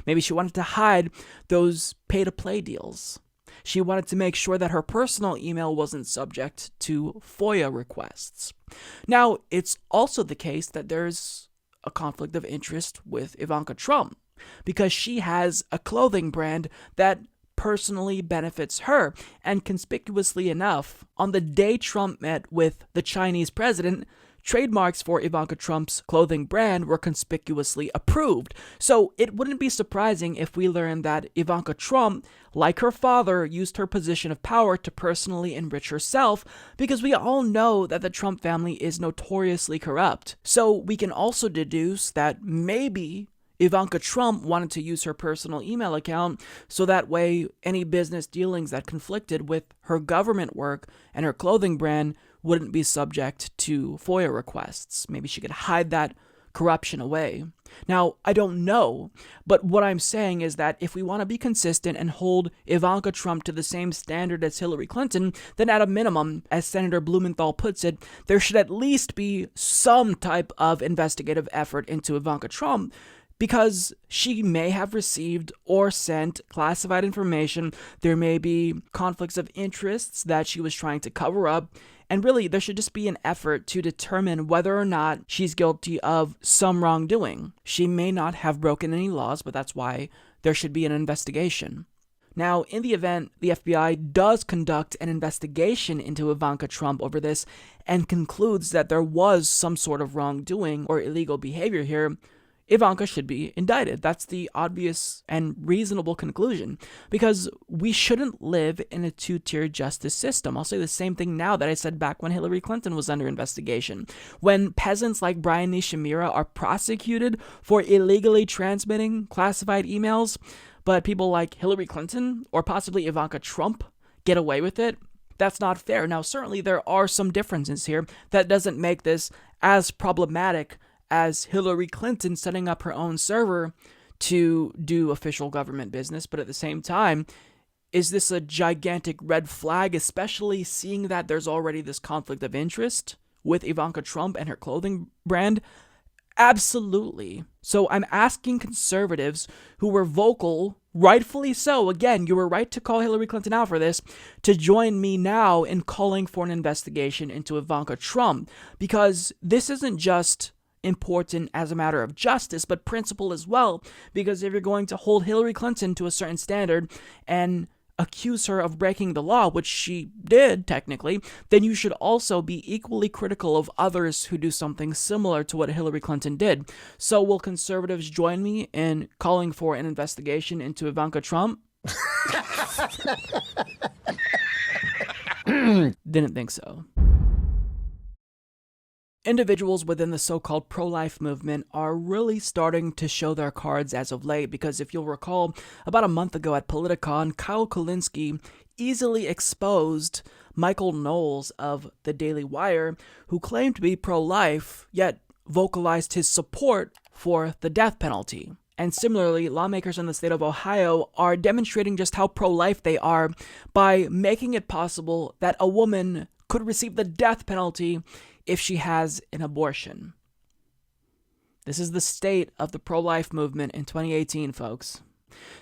[SPEAKER 3] Maybe she wanted to hide those pay-to-play deals. She wanted to make sure that her personal email wasn't subject to FOIA requests. Now, it's also the case that there's a conflict of interest with Ivanka Trump, because she has a clothing brand that personally benefits her. And conspicuously enough, on the day Trump met with the Chinese president, trademarks for Ivanka Trump's clothing brand were conspicuously approved. So it wouldn't be surprising if we learned that Ivanka Trump, like her father, used her position of power to personally enrich herself, because we all know that the Trump family is notoriously corrupt. So we can also deduce that maybe Ivanka Trump wanted to use her personal email account so that way any business dealings that conflicted with her government work and her clothing brand wouldn't be subject to FOIA requests. Maybe she could hide that corruption away. Now, I don't know, but what I'm saying is that if we want to be consistent and hold Ivanka Trump to the same standard as Hillary Clinton, then at a minimum, as Senator Blumenthal puts it, there should at least be some type of investigative effort into Ivanka Trump, because she may have received or sent classified information. There may be conflicts of interests that she was trying to cover up. And really, there should just be an effort to determine whether or not she's guilty of some wrongdoing. She may not have broken any laws, but that's why there should be an investigation. Now, in the event the FBI does conduct an investigation into Ivanka Trump over this and concludes that there was some sort of wrongdoing or illegal behavior here, Ivanka should be indicted. That's the obvious and reasonable conclusion, because we shouldn't live in a two-tier justice system. I'll say the same thing now that I said back when Hillary Clinton was under investigation. When peasants like Brian Nishimura are prosecuted for illegally transmitting classified emails, but people like Hillary Clinton or possibly Ivanka Trump get away with it, that's not fair. Now, certainly there are some differences here. That doesn't make this as problematic as Hillary Clinton setting up her own server to do official government business, but at the same time, is this a gigantic red flag, especially seeing that there's already this conflict of interest with Ivanka Trump and her clothing brand? Absolutely. So I'm asking conservatives who were vocal, rightfully so, again, you were right to call Hillary Clinton out for this, to join me now in calling for an investigation into Ivanka Trump, because this isn't just important as a matter of justice, but principle as well, because if you're going to hold Hillary Clinton to a certain standard and accuse her of breaking the law, which she did technically, then you should also be equally critical of others who do something similar to what Hillary Clinton did. So will conservatives join me in calling for an investigation into Ivanka Trump? Didn't think so. Individuals within the so-called pro-life movement are really starting to show their cards as of late, because if you'll recall, about a month ago at Politicon, Kyle Kulinski easily exposed Michael Knowles of the Daily Wire, who claimed to be pro-life, yet vocalized his support for the death penalty. And similarly, lawmakers in the state of Ohio are demonstrating just how pro-life they are by making it possible that a woman could receive the death penalty if she has an abortion. This is the state of the pro-life movement in 2018, folks.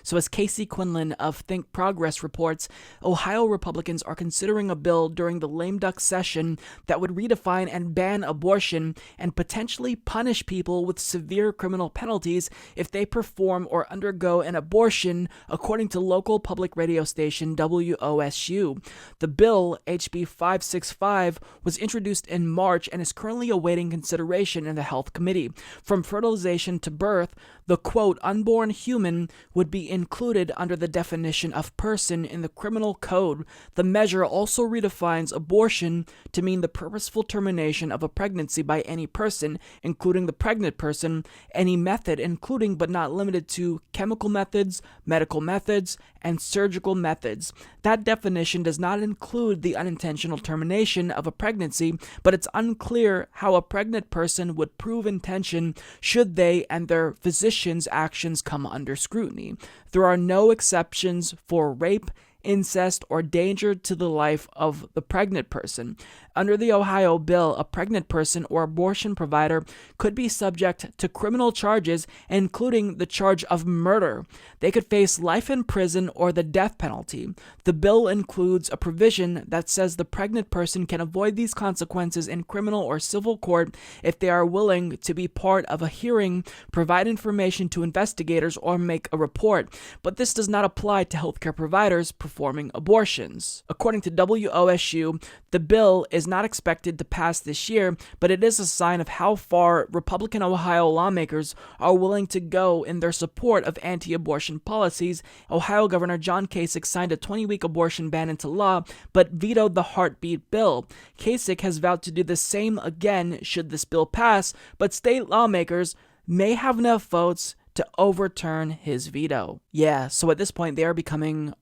[SPEAKER 3] So as Casey Quinlan of Think Progress reports, Ohio Republicans are considering a bill during the lame duck session that would redefine and ban abortion and potentially punish people with severe criminal penalties if they perform or undergo an abortion, according to local public radio station WOSU. The bill, HB 565, was introduced in March and is currently awaiting consideration in the Health Committee. From fertilization to birth, the, quote, unborn human would be included under the definition of person in the criminal code. The measure also redefines abortion to mean the purposeful termination of a pregnancy by any person, including the pregnant person, any method, including but not limited to chemical methods, medical methods, and surgical methods. That definition does not include the unintentional termination of a pregnancy, but it's unclear how a pregnant person would prove intention should they and their physician's actions come under scrutiny. There are no exceptions for rape, incest, or danger to the life of the pregnant person. Under the Ohio bill, a pregnant person or abortion provider could be subject to criminal charges, including the charge of murder. They could face life in prison or the death penalty. The bill includes a provision that says the pregnant person can avoid these consequences in criminal or civil court if they are willing to be part of a hearing, provide information to investigators, or make a report. But this does not apply to healthcare providers performing abortions. According to WOSU, the bill is not expected to pass this year, but it is a sign of how far Republican Ohio lawmakers are willing to go in their support of anti-abortion policies. Ohio Governor John Kasich signed a 20-week abortion ban into law, but vetoed the heartbeat bill. Kasich has vowed to do the same again should this bill pass, but state lawmakers may have enough votes to overturn his veto. Yeah, so at this point they are becoming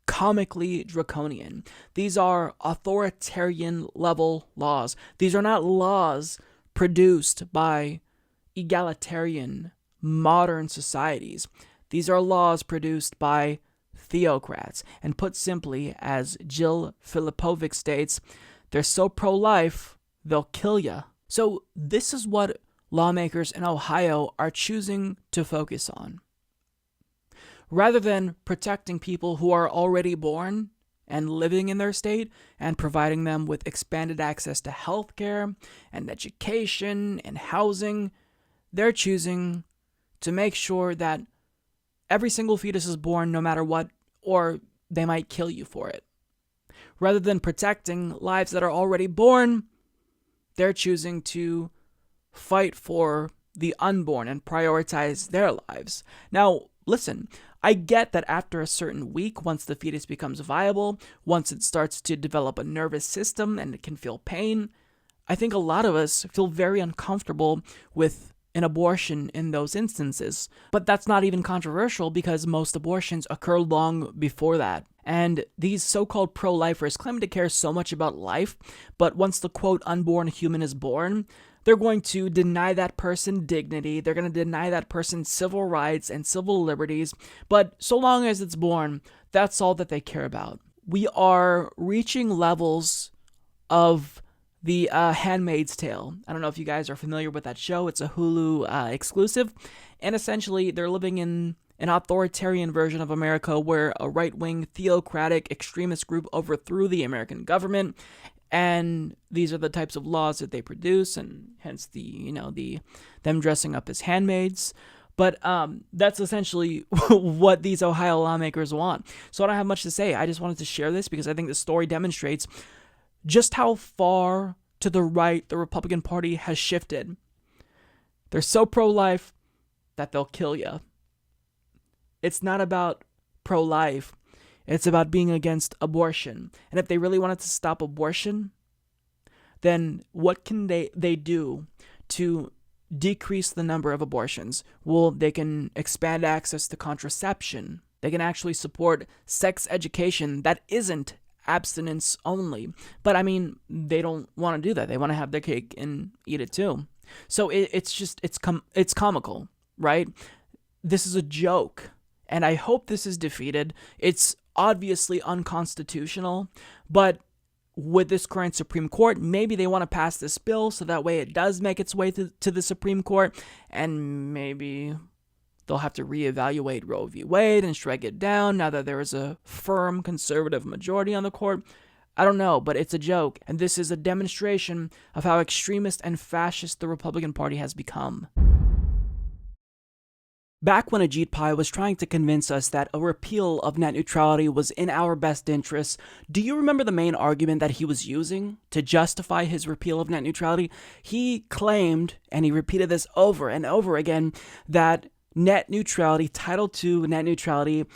[SPEAKER 3] comically draconian. These are authoritarian level laws. These are not laws produced by egalitarian modern societies. These are laws produced by theocrats. And put simply, as Jill Filipovic states, they're so pro-life, they'll kill ya. So this is what lawmakers in Ohio are choosing to focus on. Rather than protecting people who are already born and living in their state and providing them with expanded access to healthcare and education and housing, they're choosing to make sure that every single fetus is born no matter what, or they might kill you for it. Rather than protecting lives that are already born, they're choosing to fight for the unborn and prioritize their lives. Now, listen, I get that after a certain week, once the fetus becomes viable, once it starts to develop a nervous system and it can feel pain, I think a lot of us feel very uncomfortable with an abortion in those instances. But that's not even controversial because most abortions occur long before that. And these so-called pro-lifers claim to care so much about life, but once the quote unborn human is born, they're going to deny that person dignity. They're going to deny that person civil rights and civil liberties. But so long as it's born, that's all that they care about. We are reaching levels of the Handmaid's Tale. I don't know if you guys are familiar with that show. It's a Hulu exclusive. And essentially, they're living in an authoritarian version of America where a right-wing theocratic extremist group overthrew the American government. And these are the types of laws that they produce, and hence them dressing up as handmaids. But that's essentially what these Ohio lawmakers want. So I don't have much to say. I just wanted to share this because I think the story demonstrates just how far to the right the Republican Party has shifted. They're so pro-life that they'll kill you. It's not about pro-life. It's about being against abortion. And if they really wanted to stop abortion, then what can they do to decrease the number of abortions? Well, they can expand access to contraception. They can actually support sex education that isn't abstinence only. But I mean, they don't want to do that. They want to have their cake and eat it too. So it's comical, right? This is a joke. And I hope this is defeated. It's obviously unconstitutional, but with this current Supreme Court, maybe they want to pass this bill so that way it does make its way to the Supreme Court, and maybe they'll have to reevaluate Roe v. Wade and strike it down now that there is a firm conservative majority on the court. I don't know, but it's a joke, and this is a demonstration of how extremist and fascist the Republican Party has become. Back when Ajit Pai was trying to convince us that a repeal of net neutrality was in our best interests, do you remember the main argument that he was using to justify his repeal of net neutrality? He claimed, and he repeated this over and over again, that net neutrality, Title II net neutrality,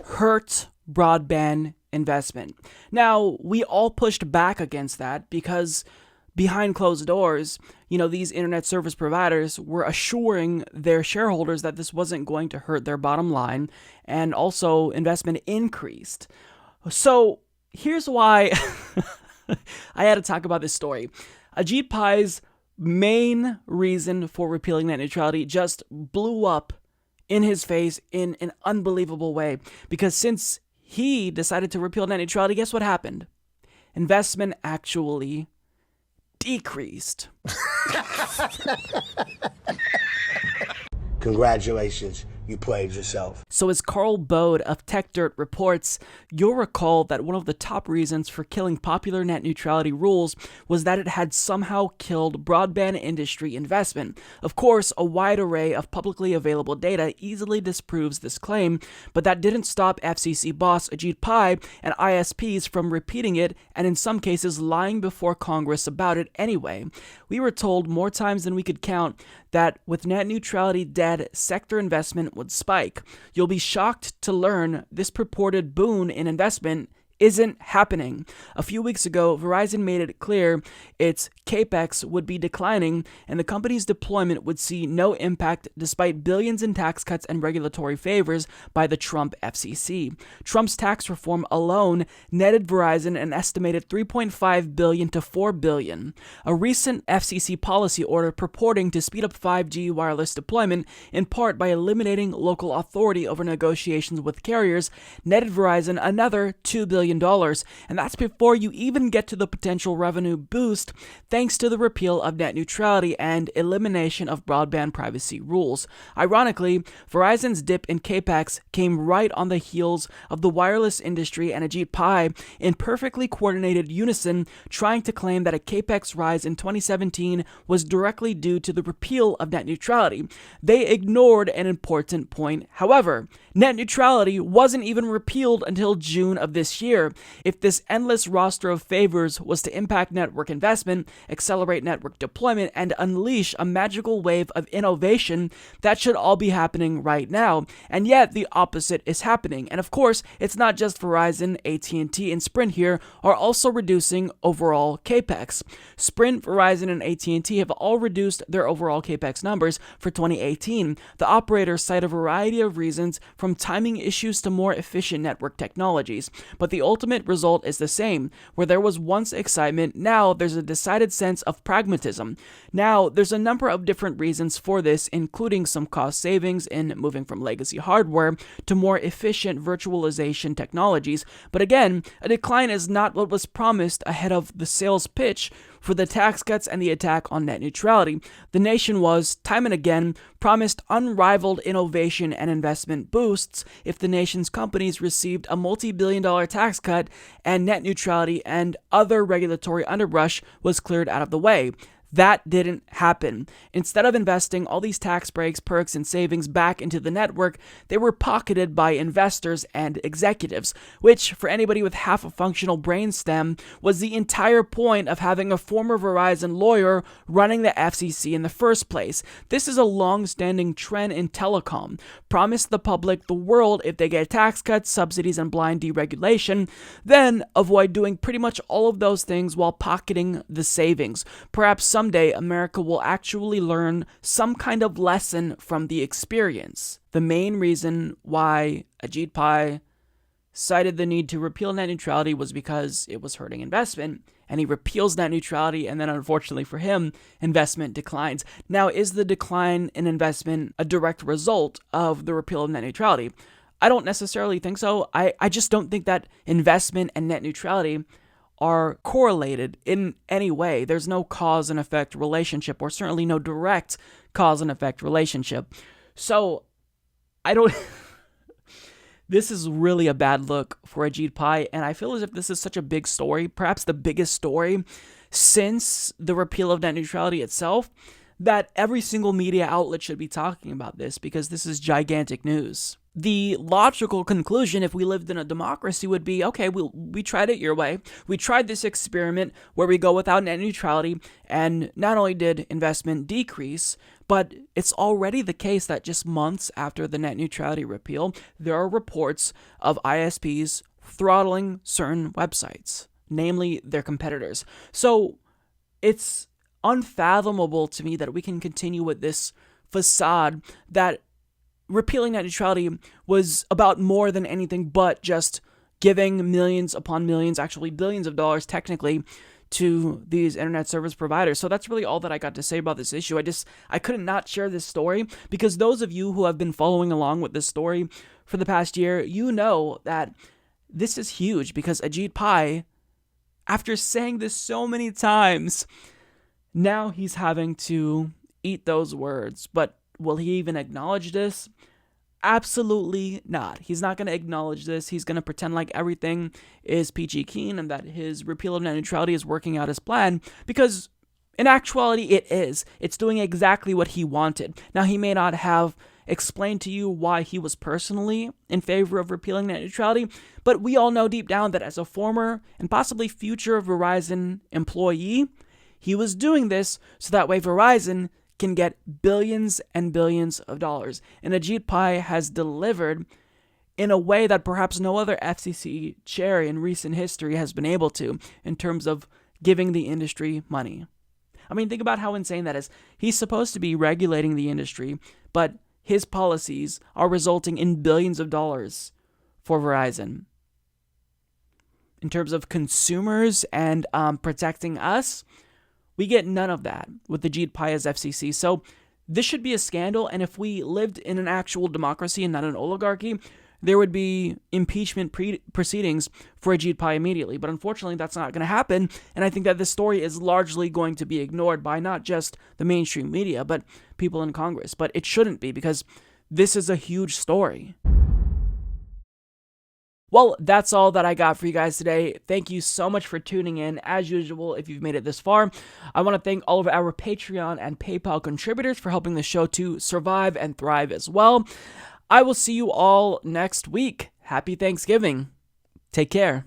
[SPEAKER 3] hurt broadband investment. Now, we all pushed back against that because behind closed doors, these internet service providers were assuring their shareholders that this wasn't going to hurt their bottom line, and also investment increased. So here's why I had to talk about this story. Ajit Pai's main reason for repealing net neutrality just blew up in his face in an unbelievable way, because since he decided to repeal net neutrality, guess what happened? Investment actually decreased.
[SPEAKER 4] Congratulations, you played yourself.
[SPEAKER 3] So as Carl Bode of Tech Dirt reports, you'll recall that one of the top reasons for killing popular net neutrality rules was that it had somehow killed broadband industry investment. Of course, a wide array of publicly available data easily disproves this claim, but that didn't stop FCC boss Ajit Pai and ISPs from repeating it, and in some cases lying before Congress about it anyway. We were told more times than we could count that with net neutrality dead, sector investment would spike. You'll be shocked to learn this purported boon in investment isn't happening. A few weeks ago, Verizon made it clear its capex would be declining and the company's deployment would see no impact despite billions in tax cuts and regulatory favors by the Trump FCC. Trump's tax reform alone netted Verizon an estimated $3.5 billion to $4 billion. A recent FCC policy order purporting to speed up 5G wireless deployment, in part by eliminating local authority over negotiations with carriers, netted Verizon another $2 billion. And that's before you even get to the potential revenue boost thanks to the repeal of net neutrality and elimination of broadband privacy rules. Ironically, Verizon's dip in capex came right on the heels of the wireless industry and Ajit Pai in perfectly coordinated unison trying to claim that a capex rise in 2017 was directly due to the repeal of net neutrality. They ignored an important point. However, net neutrality wasn't even repealed until June of this year. If this endless roster of favors was to impact network investment, accelerate network deployment, and unleash a magical wave of innovation, that should all be happening right now. And yet, the opposite is happening. And of course, it's not just Verizon, AT&T, and Sprint here are also reducing overall capex. Sprint, Verizon, and AT&T have all reduced their overall capex numbers for 2018. The operators cite a variety of reasons, from timing issues to more efficient network technologies. But the the ultimate result is the same. Where there was once excitement, now there's a decided sense of pragmatism. Now, there's a number of different reasons for this, including some cost savings in moving from legacy hardware to more efficient virtualization technologies. But again, a decline is not what was promised ahead of the sales pitch for the tax cuts and the attack on net neutrality. The nation was, time and again, promised unrivaled innovation and investment boosts if the nation's companies received a multi-billion-dollar tax cut and net neutrality and other regulatory underbrush was cleared out of the way. That didn't happen. Instead of investing all these tax breaks, perks, and savings back into the network, they were pocketed by investors and executives, which, for anybody with half a functional brainstem, was the entire point of having a former Verizon lawyer running the FCC in the first place. This is a long-standing trend in telecom. Promise the public the world if they get tax cuts, subsidies, and blind deregulation, then avoid doing pretty much all of those things while pocketing the savings. Perhaps someday America will actually learn some kind of lesson from the experience. The main reason why Ajit Pai cited the need to repeal net neutrality was because it was hurting investment, and he repeals net neutrality, and then unfortunately for him, investment declines. Now, is the decline in investment a direct result of the repeal of net neutrality? I don't necessarily think so. I just don't think that investment and net neutrality are correlated in any way. There's no cause and effect relationship, or certainly no direct cause and effect relationship. So, I don't... This is really a bad look for Ajit Pai, and I feel as if this is such a big story, perhaps the biggest story since the repeal of net neutrality itself, that every single media outlet should be talking about this, because this is gigantic news. The logical conclusion, if we lived in a democracy, would be, okay, we tried it your way. We tried this experiment where we go without net neutrality, and not only did investment decrease, but it's already the case that just months after the net neutrality repeal, there are reports of ISPs throttling certain websites, namely their competitors. So it's unfathomable to me that we can continue with this facade that repealing net neutrality was about more than anything but just giving millions upon millions, actually billions of dollars technically, to these internet service providers. So that's really all that I got to say about this issue. I couldn't not share this story, because those of you who have been following along with this story for the past year, you know that this is huge, because Ajit Pai, after saying this so many times, now he's having to eat those words. But will he even acknowledge this? Absolutely not. He's not going to acknowledge this. He's going to pretend like everything is peachy keen and that his repeal of net neutrality is working out as planned, because in actuality it is. It's doing exactly what he wanted. Now, he may not have explained to you why he was personally in favor of repealing net neutrality, but we all know deep down that as a former and possibly future Verizon employee, he was doing this so that way Verizon can get billions and billions of dollars. And Ajit Pai has delivered in a way that perhaps no other FCC chair in recent history has been able to, in terms of giving the industry money. I mean, think about how insane that is. He's supposed to be regulating the industry, but his policies are resulting in billions of dollars for Verizon. In terms of consumers and protecting us, we get none of that with Ajit Pai as FCC. So this should be a scandal, and if we lived in an actual democracy and not an oligarchy, there would be impeachment proceedings for Ajit Pai immediately. But unfortunately, that's not going to happen, and I think that this story is largely going to be ignored by not just the mainstream media, but people in Congress. But it shouldn't be, because this is a huge story. Well, that's all that I got for you guys today. Thank you so much for tuning in. As usual, if you've made it this far, I want to thank all of our Patreon and PayPal contributors for helping the show to survive and thrive as well. I will see you all next week. Happy Thanksgiving. Take care.